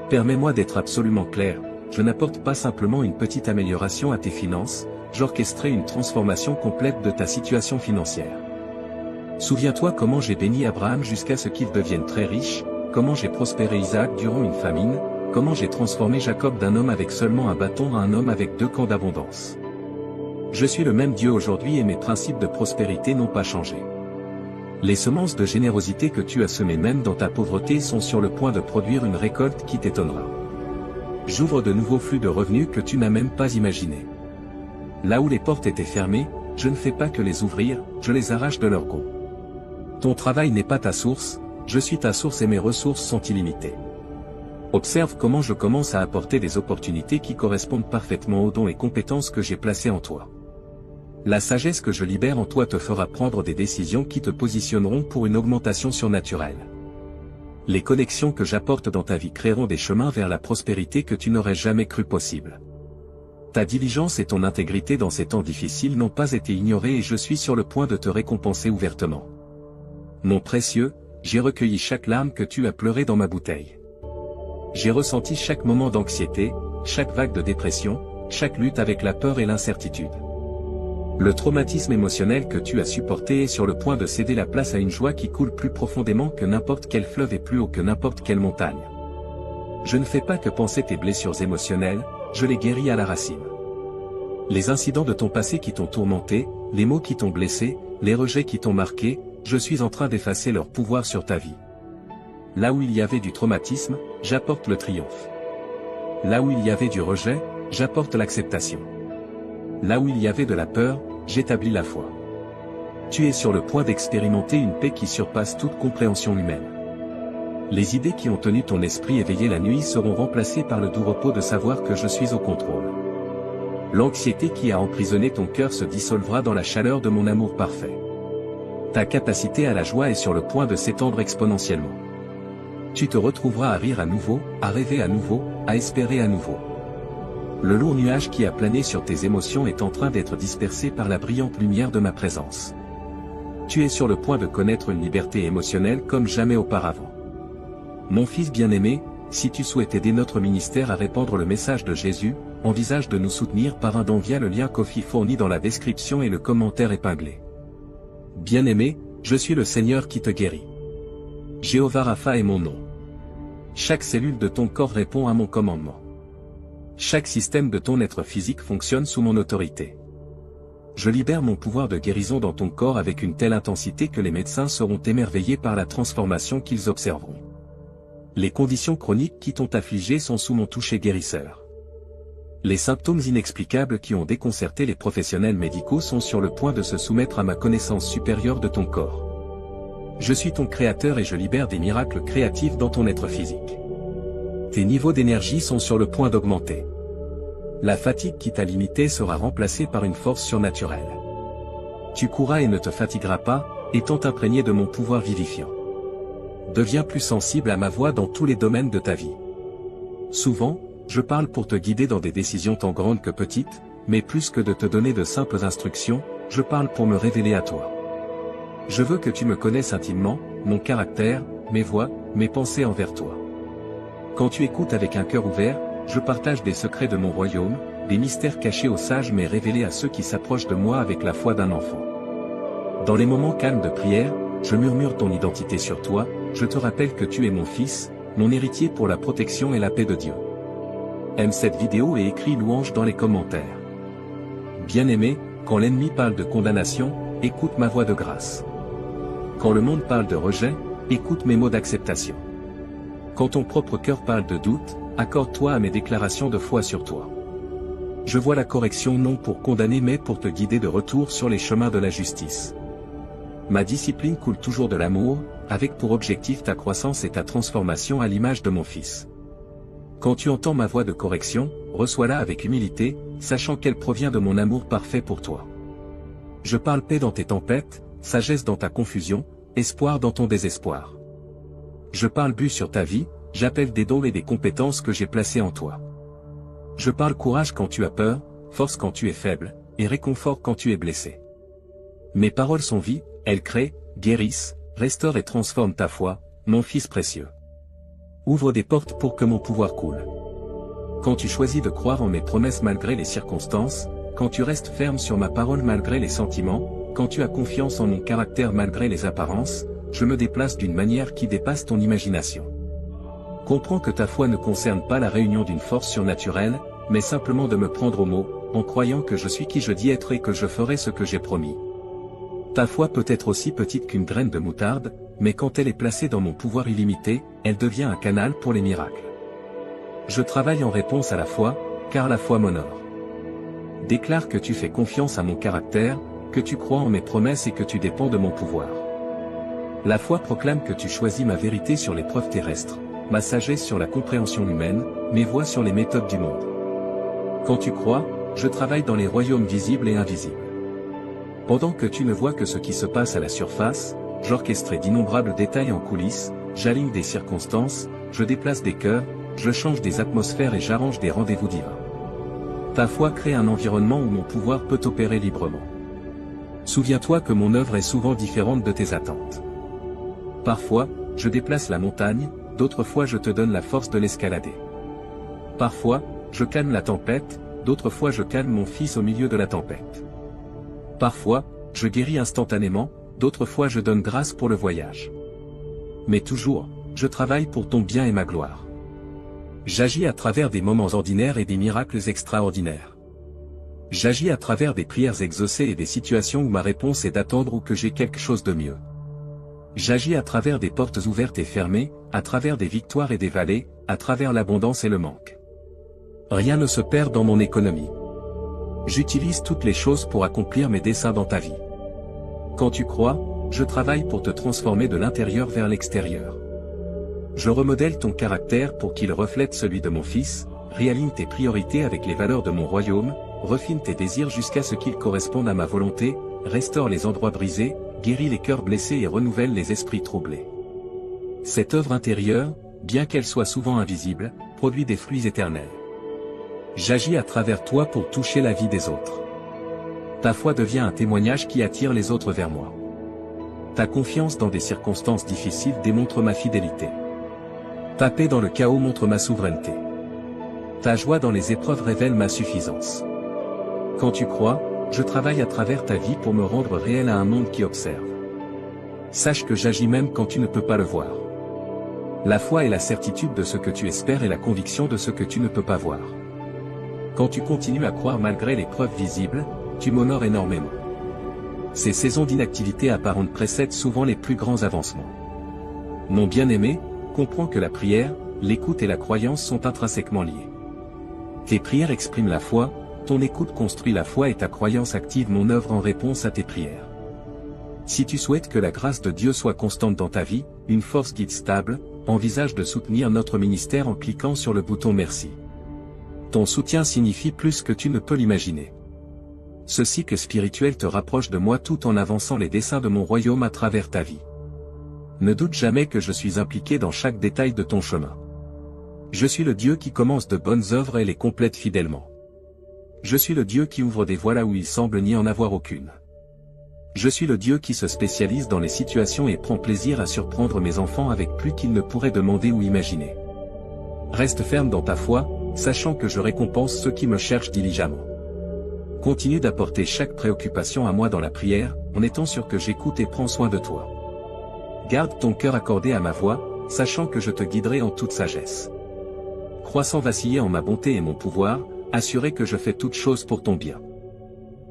Permets-moi d'être absolument clair, je n'apporte pas simplement une petite amélioration à tes finances, j'orchestrerai une transformation complète de ta situation financière. Souviens-toi comment j'ai béni Abraham jusqu'à ce qu'il devienne très riche, comment j'ai prospéré Isaac durant une famine, comment j'ai transformé Jacob d'un homme avec seulement un bâton à un homme avec 2 camps d'abondance. Je suis le même Dieu aujourd'hui et mes principes de prospérité n'ont pas changé. Les semences de générosité que tu as semées même dans ta pauvreté sont sur le point de produire une récolte qui t'étonnera. J'ouvre de nouveaux flux de revenus que tu n'as même pas imaginés. Là où les portes étaient fermées, je ne fais pas que les ouvrir, je les arrache de leur gonds. Ton travail n'est pas ta source, je suis ta source et mes ressources sont illimitées. Observe comment je commence à apporter des opportunités qui correspondent parfaitement aux dons et compétences que j'ai placés en toi. La sagesse que je libère en toi te fera prendre des décisions qui te positionneront pour une augmentation surnaturelle. Les connexions que j'apporte dans ta vie créeront des chemins vers la prospérité que tu n'aurais jamais cru possible. Ta diligence et ton intégrité dans ces temps difficiles n'ont pas été ignorées et je suis sur le point de te récompenser ouvertement. Mon précieux, J'ai recueilli chaque larme que tu as pleurée dans ma bouteille. J'ai ressenti chaque moment d'anxiété, chaque vague de dépression, chaque lutte avec la peur et l'incertitude. Le traumatisme émotionnel que tu as supporté est sur le point de céder la place à une joie qui coule plus profondément que n'importe quel fleuve et plus haut que n'importe quelle montagne. Je ne fais pas que penser tes blessures émotionnelles, je les guéris à la racine. Les incidents de ton passé qui t'ont tourmenté, les mots qui t'ont blessé, les rejets qui t'ont marqué, je suis en train d'effacer leur pouvoir sur ta vie. Là où il y avait du traumatisme, j'apporte le triomphe. Là où il y avait du rejet, j'apporte l'acceptation. Là où il y avait de la peur, j'établis la foi. Tu es sur le point d'expérimenter une paix qui surpasse toute compréhension humaine. Les idées qui ont tenu ton esprit éveillé la nuit seront remplacées par le doux repos de savoir que je suis au contrôle. L'anxiété qui a emprisonné ton cœur se dissolvera dans la chaleur de mon amour parfait. Ta capacité à la joie est sur le point de s'étendre exponentiellement. Tu te retrouveras à rire à nouveau, à rêver à nouveau, à espérer à nouveau. Le lourd nuage qui a plané sur tes émotions est en train d'être dispersé par la brillante lumière de ma présence. Tu es sur le point de connaître une liberté émotionnelle comme jamais auparavant. Mon fils bien-aimé, si tu souhaites aider notre ministère à répandre le message de Jésus, envisage de nous soutenir par un don via le lien Ko-fi fourni dans la description et le commentaire épinglé. Bien-aimé, je suis le Seigneur qui te guérit. Jéhovah Rapha est mon nom. Chaque cellule de ton corps répond à mon commandement. Chaque système de ton être physique fonctionne sous mon autorité. Je libère mon pouvoir de guérison dans ton corps avec une telle intensité que les médecins seront émerveillés par la transformation qu'ils observeront. Les conditions chroniques qui t'ont affligé sont sous mon toucher guérisseur. Les symptômes inexplicables qui ont déconcerté les professionnels médicaux sont sur le point de se soumettre à ma connaissance supérieure de ton corps. Je suis ton créateur et je libère des miracles créatifs dans ton être physique. Tes niveaux d'énergie sont sur le point d'augmenter. La fatigue qui t'a limité sera remplacée par une force surnaturelle. Tu courras et ne te fatigueras pas, étant imprégné de mon pouvoir vivifiant. Deviens plus sensible à ma voix dans tous les domaines de ta vie. Souvent, je parle pour te guider dans des décisions tant grandes que petites, mais plus que de te donner de simples instructions, je parle pour me révéler à toi. Je veux que tu me connaisses intimement, mon caractère, mes voies, mes pensées envers toi. Quand tu écoutes avec un cœur ouvert, je partage des secrets de mon royaume, des mystères cachés aux sages mais révélés à ceux qui s'approchent de moi avec la foi d'un enfant. Dans les moments calmes de prière, je murmure ton identité sur toi, je te rappelle que tu es mon fils, mon héritier pour la protection et la paix de Dieu. Aime cette vidéo et écris louange dans les commentaires. Bien-aimé, quand l'ennemi parle de condamnation, écoute ma voix de grâce. Quand le monde parle de rejet, écoute mes mots d'acceptation. Quand ton propre cœur parle de doute, accorde-toi à mes déclarations de foi sur toi. Je vois la correction non pour condamner mais pour te guider de retour sur les chemins de la justice. Ma discipline coule toujours de l'amour, avec pour objectif ta croissance et ta transformation à l'image de mon Fils. Quand tu entends ma voix de correction, reçois-la avec humilité, sachant qu'elle provient de mon amour parfait pour toi. Je parle paix dans tes tempêtes, sagesse dans ta confusion, espoir dans ton désespoir. Je parle but sur ta vie, j'appelle des dons et des compétences que j'ai placés en toi. Je parle courage quand tu as peur, force quand tu es faible, et réconfort quand tu es blessé. Mes paroles sont vie, elles créent, guérissent, restaurent et transforment ta foi, mon Fils précieux. Ouvre des portes pour que mon pouvoir coule. Quand tu choisis de croire en mes promesses malgré les circonstances, quand tu restes ferme sur ma parole malgré les sentiments, quand tu as confiance en mon caractère malgré les apparences, je me déplace d'une manière qui dépasse ton imagination. Comprends que ta foi ne concerne pas la réunion d'une force surnaturelle, mais simplement de me prendre au mot, en croyant que je suis qui je dis être et que je ferai ce que j'ai promis. Ta foi peut être aussi petite qu'une graine de moutarde, mais quand elle est placée dans mon pouvoir illimité, elle devient un canal pour les miracles. Je travaille en réponse à la foi, car la foi m'honore. Déclare que tu fais confiance à mon caractère, que tu crois en mes promesses et que tu dépends de mon pouvoir. La foi proclame que tu choisis ma vérité sur les preuves terrestres, ma sagesse sur la compréhension humaine, mes voies sur les méthodes du monde. Quand tu crois, je travaille dans les royaumes visibles et invisibles. Pendant que tu ne vois que ce qui se passe à la surface, j'orchestre d'innombrables détails en coulisses, j'aligne des circonstances, je déplace des cœurs, je change des atmosphères et j'arrange des rendez-vous divins. Ta foi crée un environnement où mon pouvoir peut opérer librement. Souviens-toi que mon œuvre est souvent différente de tes attentes. Parfois, je déplace la montagne, d'autres fois je te donne la force de l'escalader. Parfois, je calme la tempête, d'autres fois je calme mon fils au milieu de la tempête. Parfois, je guéris instantanément, d'autres fois je donne grâce pour le voyage. Mais toujours, je travaille pour ton bien et ma gloire. J'agis à travers des moments ordinaires et des miracles extraordinaires. J'agis à travers des prières exaucées et des situations où ma réponse est d'attendre ou que j'ai quelque chose de mieux. J'agis à travers des portes ouvertes et fermées, à travers des victoires et des vallées, à travers l'abondance et le manque. Rien ne se perd dans mon économie. J'utilise toutes les choses pour accomplir mes desseins dans ta vie. Quand tu crois, je travaille pour te transformer de l'intérieur vers l'extérieur. Je remodèle ton caractère pour qu'il reflète celui de mon Fils, réaligne tes priorités avec les valeurs de mon royaume, refine tes désirs jusqu'à ce qu'ils correspondent à ma volonté, restaure les endroits brisés, guérit les cœurs blessés et renouvelle les esprits troublés. Cette œuvre intérieure, bien qu'elle soit souvent invisible, produit des fruits éternels. J'agis à travers toi pour toucher la vie des autres. Ta foi devient un témoignage qui attire les autres vers moi. Ta confiance dans des circonstances difficiles démontre ma fidélité. Ta paix dans le chaos montre ma souveraineté. Ta joie dans les épreuves révèle ma suffisance. Quand tu crois, je travaille à travers ta vie pour me rendre réel à un monde qui observe. Sache que j'agis même quand tu ne peux pas le voir. La foi est la certitude de ce que tu espères et la conviction de ce que tu ne peux pas voir. Quand tu continues à croire malgré les preuves visibles, tu m'honores énormément. Ces saisons d'inactivité apparente précèdent souvent les plus grands avancements. Mon bien-aimé, comprends que la prière, l'écoute et la croyance sont intrinsèquement liées. Tes prières expriment la foi, ton écoute construit la foi et ta croyance active mon œuvre en réponse à tes prières. Si tu souhaites que la grâce de Dieu soit constante dans ta vie, une force guide stable, envisage de soutenir notre ministère en cliquant sur le bouton Merci. Ton soutien signifie plus que tu ne peux l'imaginer. Ce cycle spirituel te rapproche de moi tout en avançant les desseins de mon royaume à travers ta vie. Ne doute jamais que je suis impliqué dans chaque détail de ton chemin. Je suis le Dieu qui commence de bonnes œuvres et les complète fidèlement. Je suis le Dieu qui ouvre des voies là où il semble n'y en avoir aucune. Je suis le Dieu qui se spécialise dans les situations et prend plaisir à surprendre mes enfants avec plus qu'ils ne pourraient demander ou imaginer. Reste ferme dans ta foi, sachant que je récompense ceux qui me cherchent diligemment. Continue d'apporter chaque préoccupation à moi dans la prière, en étant sûr que j'écoute et prends soin de toi. Garde ton cœur accordé à ma voix, sachant que je te guiderai en toute sagesse. Crois sans vaciller en ma bonté et mon pouvoir, assuré que je fais toutes choses pour ton bien.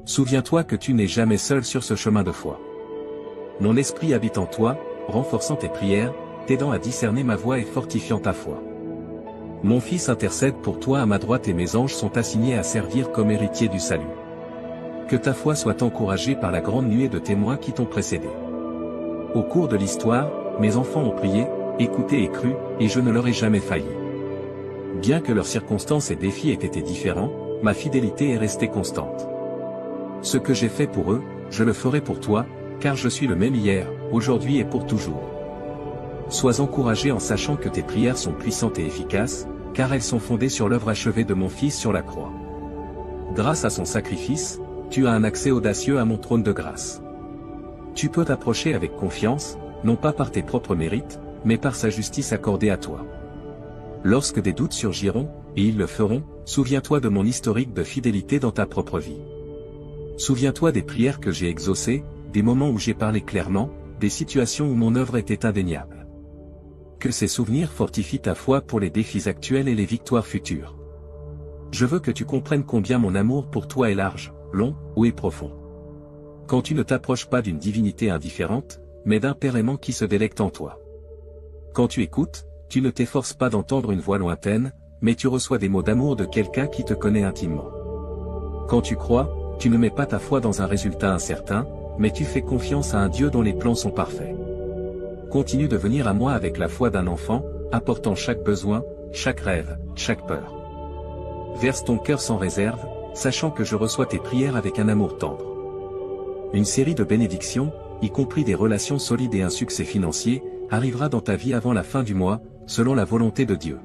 Souviens-toi que tu n'es jamais seul sur ce chemin de foi. Mon esprit habite en toi, renforçant tes prières, t'aidant à discerner ma voix et fortifiant ta foi. Mon Fils intercède pour toi à ma droite et mes anges sont assignés à servir comme héritiers du salut. Que ta foi soit encouragée par la grande nuée de témoins qui t'ont précédé. Au cours de l'histoire, mes enfants ont prié, écouté et cru, et je ne leur ai jamais failli. Bien que leurs circonstances et défis aient été différents, ma fidélité est restée constante. Ce que j'ai fait pour eux, je le ferai pour toi, car je suis le même hier, aujourd'hui et pour toujours. Sois encouragé en sachant que tes prières sont puissantes et efficaces, car elles sont fondées sur l'œuvre achevée de mon Fils sur la croix. Grâce à son sacrifice, tu as un accès audacieux à mon trône de grâce. Tu peux t'approcher avec confiance, non pas par tes propres mérites, mais par sa justice accordée à toi. Lorsque des doutes surgiront, et ils le feront, souviens-toi de mon historique de fidélité dans ta propre vie. Souviens-toi des prières que j'ai exaucées, des moments où j'ai parlé clairement, des situations où mon œuvre était indéniable. Que ces souvenirs fortifient ta foi pour les défis actuels et les victoires futures. Je veux que tu comprennes combien mon amour pour toi est large, long, haut et profond. Quand tu ne t'approches pas d'une divinité indifférente, mais d'un Père aimant qui se délecte en toi. Quand tu écoutes, tu ne t'efforces pas d'entendre une voix lointaine, mais tu reçois des mots d'amour de quelqu'un qui te connaît intimement. Quand tu crois, tu ne mets pas ta foi dans un résultat incertain, mais tu fais confiance à un Dieu dont les plans sont parfaits. Continue de venir à moi avec la foi d'un enfant, apportant chaque besoin, chaque rêve, chaque peur. Verse ton cœur sans réserve, sachant que je reçois tes prières avec un amour tendre. Une série de bénédictions, y compris des relations solides et un succès financier, arrivera dans ta vie avant la fin du mois, selon la volonté de Dieu.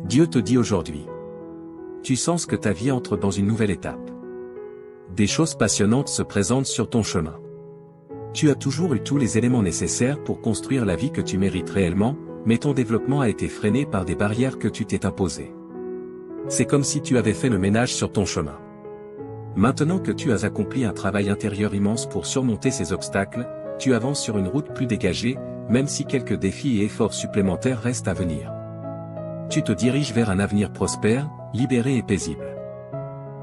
Dieu te dit aujourd'hui. Tu sens que ta vie entre dans une nouvelle étape. Des choses passionnantes se présentent sur ton chemin. Tu as toujours eu tous les éléments nécessaires pour construire la vie que tu mérites réellement, mais ton développement a été freiné par des barrières que tu t'es imposées. C'est comme si tu avais fait le ménage sur ton chemin. Maintenant que tu as accompli un travail intérieur immense pour surmonter ces obstacles, tu avances sur une route plus dégagée, même si quelques défis et efforts supplémentaires restent à venir. Tu te diriges vers un avenir prospère, libéré et paisible.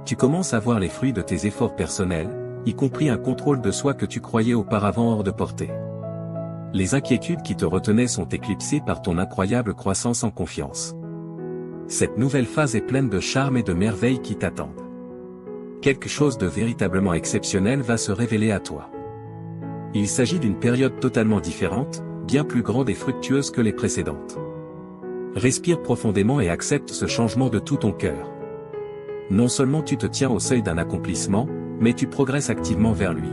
Tu commences à voir les fruits de tes efforts personnels, y compris un contrôle de soi que tu croyais auparavant hors de portée. Les inquiétudes qui te retenaient sont éclipsées par ton incroyable croissance en confiance. Cette nouvelle phase est pleine de charme et de merveilles qui t'attendent. Quelque chose de véritablement exceptionnel va se révéler à toi. Il s'agit d'une période totalement différente, bien plus grande et fructueuse que les précédentes. Respire profondément et accepte ce changement de tout ton cœur. Non seulement tu te tiens au seuil d'un accomplissement, mais tu progresses activement vers lui.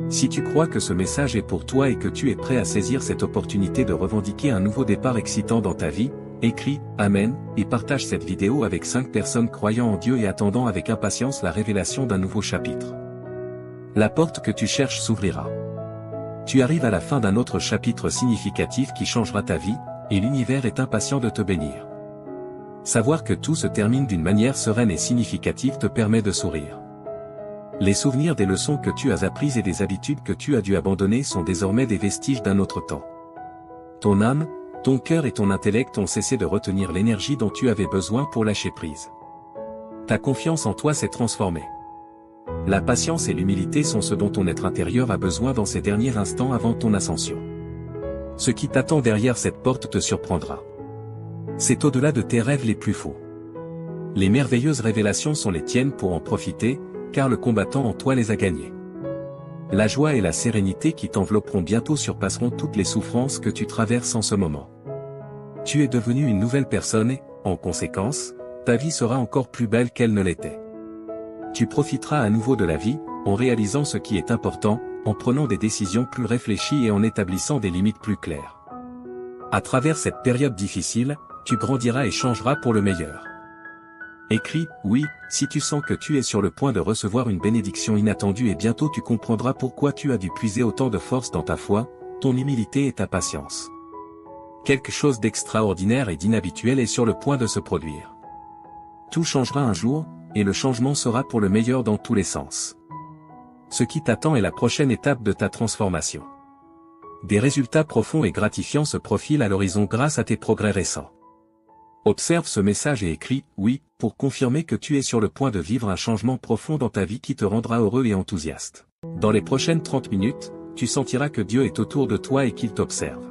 Si tu crois que ce message est pour toi et que tu es prêt à saisir cette opportunité de revendiquer un nouveau départ excitant dans ta vie, écris « Amen » et partage cette vidéo avec 5 personnes croyant en Dieu et attendant avec impatience la révélation d'un nouveau chapitre. La porte que tu cherches s'ouvrira. Tu arrives à la fin d'un autre chapitre significatif qui changera ta vie, et l'univers est impatient de te bénir. Savoir que tout se termine d'une manière sereine et significative te permet de sourire. Les souvenirs des leçons que tu as apprises et des habitudes que tu as dû abandonner sont désormais des vestiges d'un autre temps. Ton âme, ton cœur et ton intellect ont cessé de retenir l'énergie dont tu avais besoin pour lâcher prise. Ta confiance en toi s'est transformée. La patience et l'humilité sont ce dont ton être intérieur a besoin dans ces derniers instants avant ton ascension. Ce qui t'attend derrière cette porte te surprendra. C'est au-delà de tes rêves les plus faux. Les merveilleuses révélations sont les tiennes pour en profiter, car le combattant en toi les a gagnés. La joie et la sérénité qui t'envelopperont bientôt surpasseront toutes les souffrances que tu traverses en ce moment. Tu es devenu une nouvelle personne et, en conséquence, ta vie sera encore plus belle qu'elle ne l'était. Tu profiteras à nouveau de la vie, en réalisant ce qui est important, en prenant des décisions plus réfléchies et en établissant des limites plus claires. À travers cette période difficile, tu grandiras et changeras pour le meilleur. Écris « Oui » si tu sens que tu es sur le point de recevoir une bénédiction inattendue et bientôt tu comprendras pourquoi tu as dû puiser autant de force dans ta foi, ton humilité et ta patience. Quelque chose d'extraordinaire et d'inhabituel est sur le point de se produire. Tout changera un jour, et le changement sera pour le meilleur dans tous les sens. Ce qui t'attend est la prochaine étape de ta transformation. Des résultats profonds et gratifiants se profilent à l'horizon grâce à tes progrès récents. Observe ce message et écris « Oui » pour confirmer que tu es sur le point de vivre un changement profond dans ta vie qui te rendra heureux et enthousiaste. Dans les prochaines 30 minutes, tu sentiras que Dieu est autour de toi et qu'il t'observe.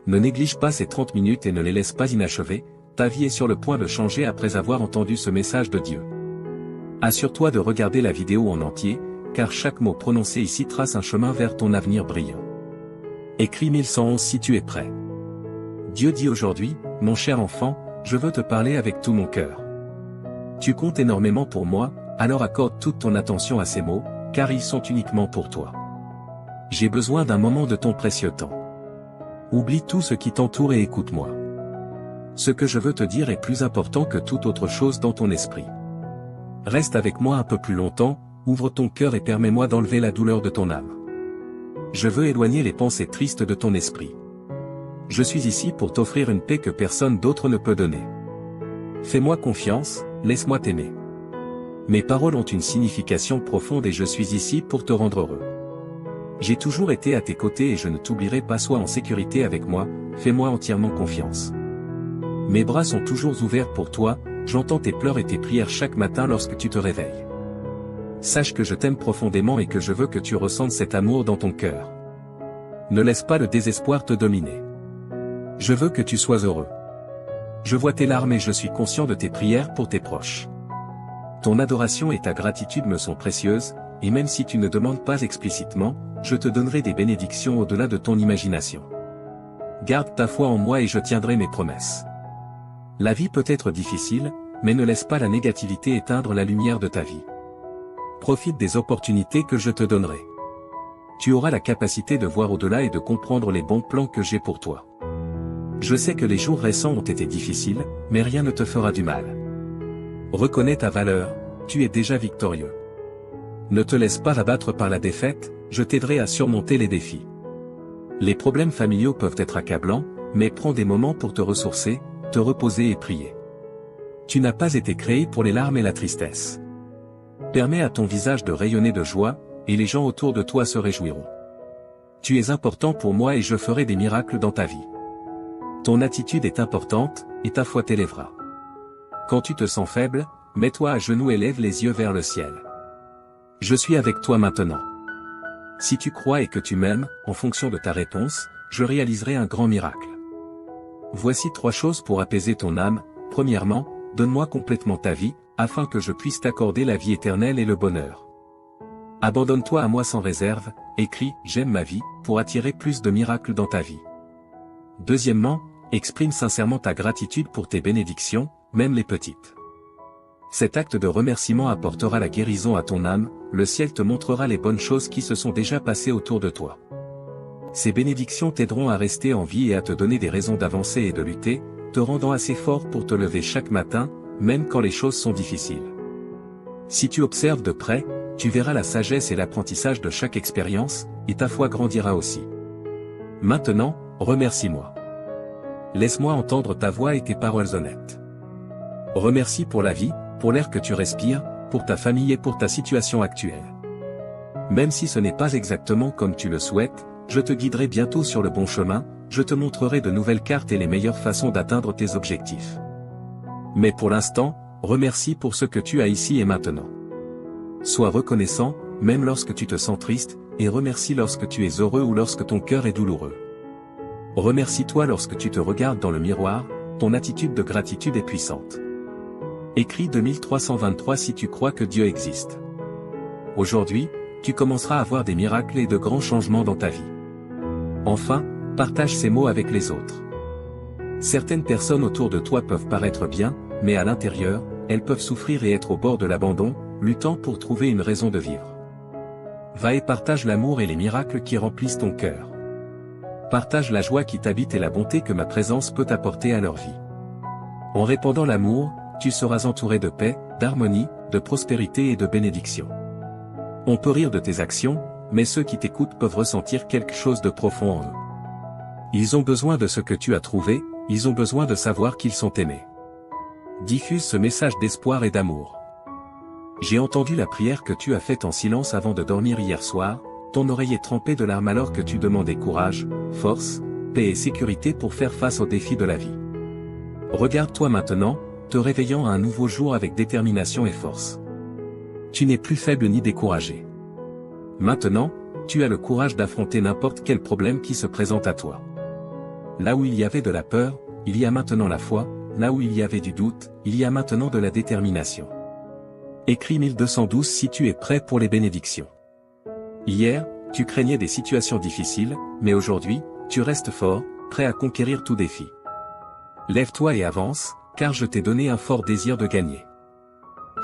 Ne néglige pas ces 30 minutes et ne les laisse pas inachevées, ta vie est sur le point de changer après avoir entendu ce message de Dieu. Assure-toi de regarder la vidéo en entier, car chaque mot prononcé ici trace un chemin vers ton avenir brillant. Écris 1111 si tu es prêt. Dieu dit aujourd'hui, mon cher enfant, je veux te parler avec tout mon cœur. Tu comptes énormément pour moi, alors accorde toute ton attention à ces mots, car ils sont uniquement pour toi. J'ai besoin d'un moment de ton précieux temps. Oublie tout ce qui t'entoure et écoute-moi. Ce que je veux te dire est plus important que toute autre chose dans ton esprit. Reste avec moi un peu plus longtemps, ouvre ton cœur et permets-moi d'enlever la douleur de ton âme. Je veux éloigner les pensées tristes de ton esprit. Je suis ici pour t'offrir une paix que personne d'autre ne peut donner. Fais-moi confiance, laisse-moi t'aimer. Mes paroles ont une signification profonde et je suis ici pour te rendre heureux. J'ai toujours été à tes côtés et je ne t'oublierai pas. Sois en sécurité avec moi, fais-moi entièrement confiance. Mes bras sont toujours ouverts pour toi, j'entends tes pleurs et tes prières chaque matin lorsque tu te réveilles. Sache que je t'aime profondément et que je veux que tu ressentes cet amour dans ton cœur. Ne laisse pas le désespoir te dominer. Je veux que tu sois heureux. Je vois tes larmes et je suis conscient de tes prières pour tes proches. Ton adoration et ta gratitude me sont précieuses, et même si tu ne demandes pas explicitement, je te donnerai des bénédictions au-delà de ton imagination. Garde ta foi en moi et je tiendrai mes promesses. La vie peut être difficile, mais ne laisse pas la négativité éteindre la lumière de ta vie. Profite des opportunités que je te donnerai. Tu auras la capacité de voir au-delà et de comprendre les bons plans que j'ai pour toi. Je sais que les jours récents ont été difficiles, mais rien ne te fera du mal. Reconnais ta valeur, tu es déjà victorieux. Ne te laisse pas abattre par la défaite, je t'aiderai à surmonter les défis. Les problèmes familiaux peuvent être accablants, mais prends des moments pour te ressourcer, te reposer et prier. Tu n'as pas été créé pour les larmes et la tristesse. Permets à ton visage de rayonner de joie, et les gens autour de toi se réjouiront. Tu es important pour moi et je ferai des miracles dans ta vie. Ton attitude est importante, et ta foi t'élèvera. Quand tu te sens faible, mets-toi à genoux et lève les yeux vers le ciel. Je suis avec toi maintenant. Si tu crois et que tu m'aimes, en fonction de ta réponse, je réaliserai un grand miracle. Voici 3 choses pour apaiser ton âme. Premièrement, donne-moi complètement ta vie, afin que je puisse t'accorder la vie éternelle et le bonheur. Abandonne-toi à moi sans réserve, écris « J'aime ma vie » pour attirer plus de miracles dans ta vie. Deuxièmement, exprime sincèrement ta gratitude pour tes bénédictions, même les petites. Cet acte de remerciement apportera la guérison à ton âme, le ciel te montrera les bonnes choses qui se sont déjà passées autour de toi. Ces bénédictions t'aideront à rester en vie et à te donner des raisons d'avancer et de lutter, te rendant assez fort pour te lever chaque matin, même quand les choses sont difficiles. Si tu observes de près, tu verras la sagesse et l'apprentissage de chaque expérience, et ta foi grandira aussi. Maintenant, remercie-moi. Laisse-moi entendre ta voix et tes paroles honnêtes. Remercie pour la vie, pour l'air que tu respires, pour ta famille et pour ta situation actuelle. Même si ce n'est pas exactement comme tu le souhaites, je te guiderai bientôt sur le bon chemin, je te montrerai de nouvelles cartes et les meilleures façons d'atteindre tes objectifs. Mais pour l'instant, remercie pour ce que tu as ici et maintenant. Sois reconnaissant, même lorsque tu te sens triste, et remercie lorsque tu es heureux ou lorsque ton cœur est douloureux. Remercie-toi lorsque tu te regardes dans le miroir, ton attitude de gratitude est puissante. Écris 2323 si tu crois que Dieu existe. Aujourd'hui, tu commenceras à voir des miracles et de grands changements dans ta vie. Enfin, partage ces mots avec les autres. Certaines personnes autour de toi peuvent paraître bien, mais à l'intérieur, elles peuvent souffrir et être au bord de l'abandon, luttant pour trouver une raison de vivre. Va et partage l'amour et les miracles qui remplissent ton cœur. Partage la joie qui t'habite et la bonté que ma présence peut apporter à leur vie. En répandant l'amour, tu seras entouré de paix, d'harmonie, de prospérité et de bénédiction. On peut rire de tes actions, mais ceux qui t'écoutent peuvent ressentir quelque chose de profond en eux. Ils ont besoin de ce que tu as trouvé, ils ont besoin de savoir qu'ils sont aimés. Diffuse ce message d'espoir et d'amour. J'ai entendu la prière que tu as faite en silence avant de dormir hier soir, ton oreille est trempée de larmes alors que tu demandais courage, force, paix et sécurité pour faire face aux défis de la vie. Regarde-toi maintenant, te réveillant à un nouveau jour avec détermination et force. Tu n'es plus faible ni découragé. Maintenant, tu as le courage d'affronter n'importe quel problème qui se présente à toi. Là où il y avait de la peur, il y a maintenant la foi, là où il y avait du doute, il y a maintenant de la détermination. Écris 1212 si tu es prêt pour les bénédictions. Hier, tu craignais des situations difficiles, mais aujourd'hui, tu restes fort, prêt à conquérir tout défi. Lève-toi et avance, car je t'ai donné un fort désir de gagner.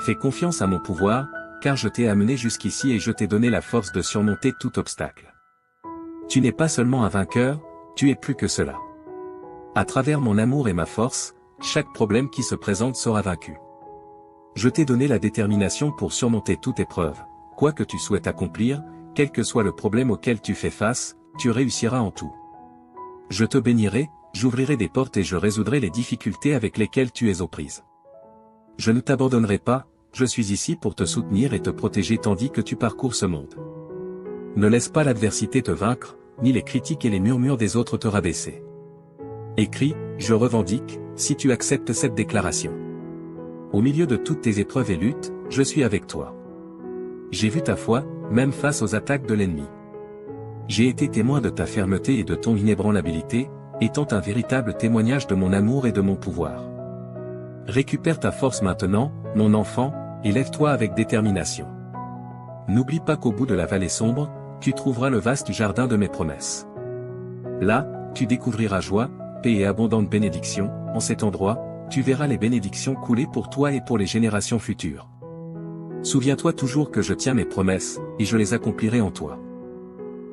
Fais confiance à mon pouvoir, car je t'ai amené jusqu'ici et je t'ai donné la force de surmonter tout obstacle. Tu n'es pas seulement un vainqueur, tu es plus que cela. À travers mon amour et ma force, chaque problème qui se présente sera vaincu. Je t'ai donné la détermination pour surmonter toute épreuve, quoi que tu souhaites accomplir, quel que soit le problème auquel tu fais face, tu réussiras en tout. Je te bénirai, j'ouvrirai des portes et je résoudrai les difficultés avec lesquelles tu es aux prises. Je ne t'abandonnerai pas, je suis ici pour te soutenir et te protéger tandis que tu parcours ce monde. Ne laisse pas l'adversité te vaincre, ni les critiques et les murmures des autres te rabaisser. Écris, je revendique, si tu acceptes cette déclaration. Au milieu de toutes tes épreuves et luttes, je suis avec toi. J'ai vu ta foi, même face aux attaques de l'ennemi. J'ai été témoin de ta fermeté et de ton inébranlabilité, étant un véritable témoignage de mon amour et de mon pouvoir. Récupère ta force maintenant, mon enfant, et lève-toi avec détermination. N'oublie pas qu'au bout de la vallée sombre, tu trouveras le vaste jardin de mes promesses. Là, tu découvriras joie, paix et abondante bénédiction, en cet endroit, tu verras les bénédictions couler pour toi et pour les générations futures. Souviens-toi toujours que je tiens mes promesses, et je les accomplirai en toi.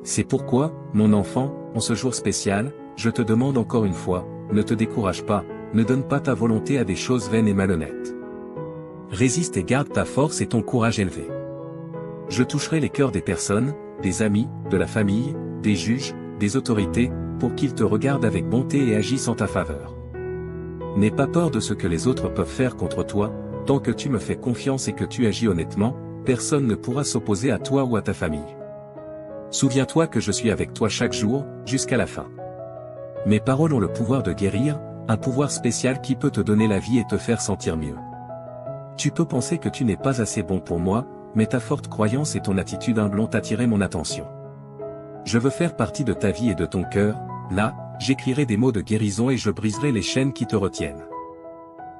C'est pourquoi, mon enfant, en ce jour spécial, je te demande encore une fois, ne te décourage pas, ne donne pas ta volonté à des choses vaines et malhonnêtes. Résiste et garde ta force et ton courage élevé. Je toucherai les cœurs des personnes, des amis, de la famille, des juges, des autorités, pour qu'ils te regardent avec bonté et agissent en ta faveur. N'aie pas peur de ce que les autres peuvent faire contre toi, tant que tu me fais confiance et que tu agis honnêtement, personne ne pourra s'opposer à toi ou à ta famille. Souviens-toi que je suis avec toi chaque jour, jusqu'à la fin. Mes paroles ont le pouvoir de guérir, un pouvoir spécial qui peut te donner la vie et te faire sentir mieux. Tu peux penser que tu n'es pas assez bon pour moi, mais ta forte croyance et ton attitude humble ont attiré mon attention. Je veux faire partie de ta vie et de ton cœur, là, j'écrirai des mots de guérison et je briserai les chaînes qui te retiennent.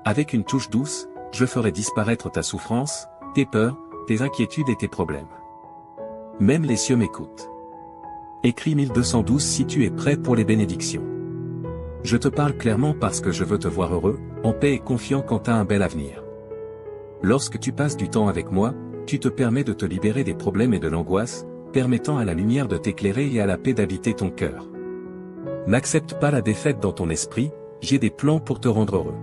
Avec une touche douce, je ferai disparaître ta souffrance, tes peurs, tes inquiétudes et tes problèmes. Même les cieux m'écoutent. Écris 1212 si tu es prêt pour les bénédictions. Je te parle clairement parce que je veux te voir heureux, en paix et confiant quant à un bel avenir. Lorsque tu passes du temps avec moi, tu te permets de te libérer des problèmes et de l'angoisse, permettant à la lumière de t'éclairer et à la paix d'habiter ton cœur. N'accepte pas la défaite dans ton esprit, j'ai des plans pour te rendre heureux.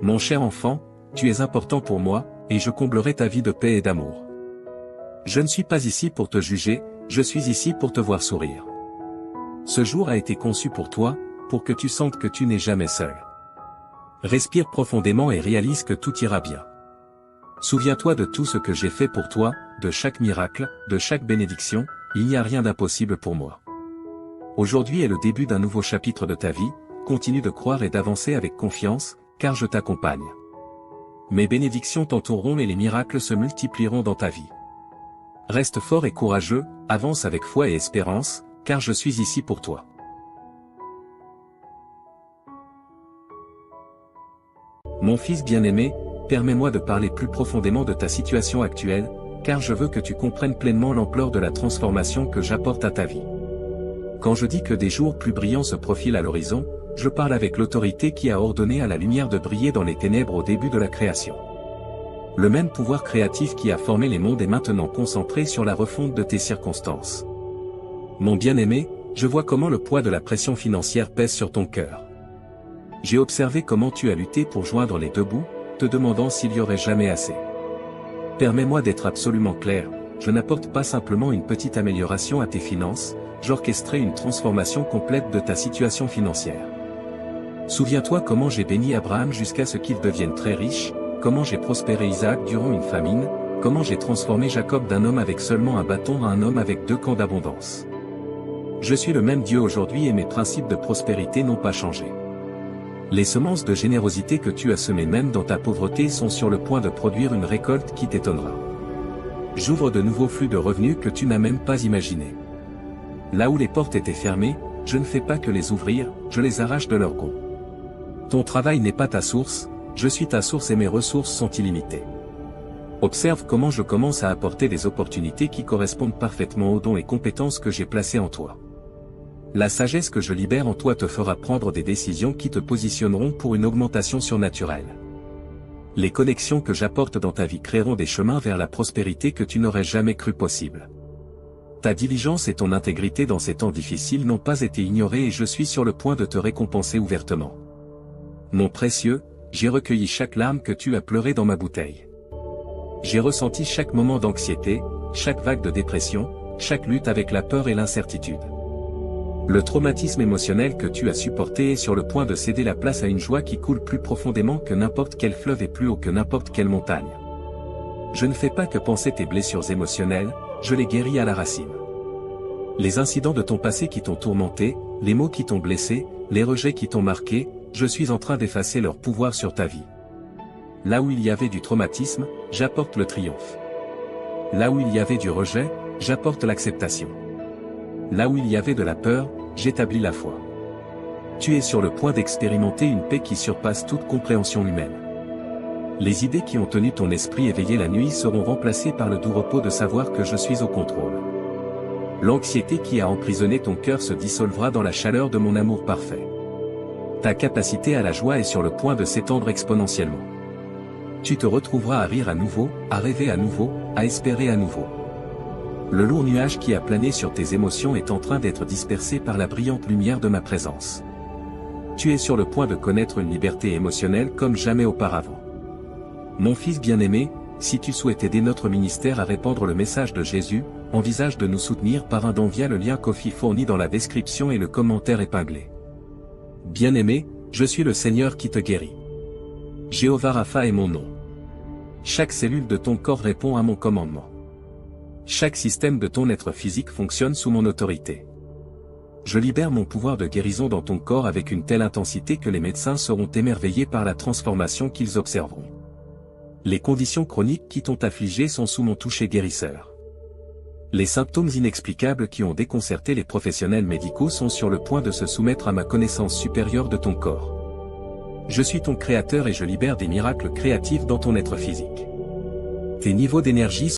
Mon cher enfant, tu es important pour moi, et je comblerai ta vie de paix et d'amour. Je ne suis pas ici pour te juger, je suis ici pour te voir sourire. Ce jour a été conçu pour toi, pour que tu sentes que tu n'es jamais seul. Respire profondément et réalise que tout ira bien. Souviens-toi de tout ce que j'ai fait pour toi, de chaque miracle, de chaque bénédiction, il n'y a rien d'impossible pour moi. Aujourd'hui est le début d'un nouveau chapitre de ta vie, continue de croire et d'avancer avec confiance, car je t'accompagne. Mes bénédictions t'entoureront et les miracles se multiplieront dans ta vie. Reste fort et courageux, avance avec foi et espérance, car je suis ici pour toi. Mon fils bien-aimé, permets-moi de parler plus profondément de ta situation actuelle, car je veux que tu comprennes pleinement l'ampleur de la transformation que j'apporte à ta vie. Quand je dis que des jours plus brillants se profilent à l'horizon, je parle avec l'autorité qui a ordonné à la lumière de briller dans les ténèbres au début de la création. Le même pouvoir créatif qui a formé les mondes est maintenant concentré sur la refonte de tes circonstances. Mon bien-aimé, je vois comment le poids de la pression financière pèse sur ton cœur. J'ai observé comment tu as lutté pour joindre les deux bouts, te demandant s'il y aurait jamais assez. Permets-moi d'être absolument clair, je n'apporte pas simplement une petite amélioration à tes finances, j'orchestrerai une transformation complète de ta situation financière. Souviens-toi comment j'ai béni Abraham jusqu'à ce qu'il devienne très riche, comment j'ai prospéré Isaac durant une famine, comment j'ai transformé Jacob d'un homme avec seulement un bâton à un homme avec 2 camps d'abondance. Je suis le même Dieu aujourd'hui et mes principes de prospérité n'ont pas changé. Les semences de générosité que tu as semées même dans ta pauvreté sont sur le point de produire une récolte qui t'étonnera. J'ouvre de nouveaux flux de revenus que tu n'as même pas imaginés. Là où les portes étaient fermées, je ne fais pas que les ouvrir, je les arrache de leur gonds. Ton travail n'est pas ta source, je suis ta source et mes ressources sont illimitées. Observe comment je commence à apporter des opportunités qui correspondent parfaitement aux dons et compétences que j'ai placés en toi. La sagesse que je libère en toi te fera prendre des décisions qui te positionneront pour une augmentation surnaturelle. Les connexions que j'apporte dans ta vie créeront des chemins vers la prospérité que tu n'aurais jamais cru possible. Ta diligence et ton intégrité dans ces temps difficiles n'ont pas été ignorées et je suis sur le point de te récompenser ouvertement. Mon précieux, j'ai recueilli chaque larme que tu as pleurée dans ma bouteille. J'ai ressenti chaque moment d'anxiété, chaque vague de dépression, chaque lutte avec la peur et l'incertitude. Le traumatisme émotionnel que tu as supporté est sur le point de céder la place à une joie qui coule plus profondément que n'importe quel fleuve et plus haut que n'importe quelle montagne. Je ne fais pas que penser tes blessures émotionnelles, je les guéris à la racine. Les incidents de ton passé qui t'ont tourmenté, les mots qui t'ont blessé, les rejets qui t'ont marqué, je suis en train d'effacer leur pouvoir sur ta vie. Là où il y avait du traumatisme, j'apporte le triomphe. Là où il y avait du rejet, j'apporte l'acceptation. Là où il y avait de la peur, j'établis la foi. Tu es sur le point d'expérimenter une paix qui surpasse toute compréhension humaine. Les idées qui ont tenu ton esprit éveillé la nuit seront remplacées par le doux repos de savoir que je suis au contrôle. L'anxiété qui a emprisonné ton cœur se dissolvera dans la chaleur de mon amour parfait. Ta capacité à la joie est sur le point de s'étendre exponentiellement. Tu te retrouveras à rire à nouveau, à rêver à nouveau, à espérer à nouveau. Le lourd nuage qui a plané sur tes émotions est en train d'être dispersé par la brillante lumière de ma présence. Tu es sur le point de connaître une liberté émotionnelle comme jamais auparavant. Mon fils bien-aimé, Si tu souhaites aider notre ministère à répandre le message de Jésus, envisage de nous soutenir par un don via le lien Ko-fi fourni dans la description et le commentaire épinglé. Bien-aimé, je suis le Seigneur qui te guérit. Jéhovah Rapha est mon nom. Chaque cellule de ton corps répond à mon commandement. Chaque système de ton être physique fonctionne sous mon autorité. Je libère mon pouvoir de guérison dans ton corps avec une telle intensité que les médecins seront émerveillés par la transformation qu'ils observeront. Les conditions chroniques qui t'ont affligé sont sous mon toucher guérisseur. Les symptômes inexplicables qui ont déconcerté les professionnels médicaux sont sur le point de se soumettre à ma connaissance supérieure de ton corps. Je suis ton créateur et je libère des miracles créatifs dans ton être physique. Tes niveaux d'énergie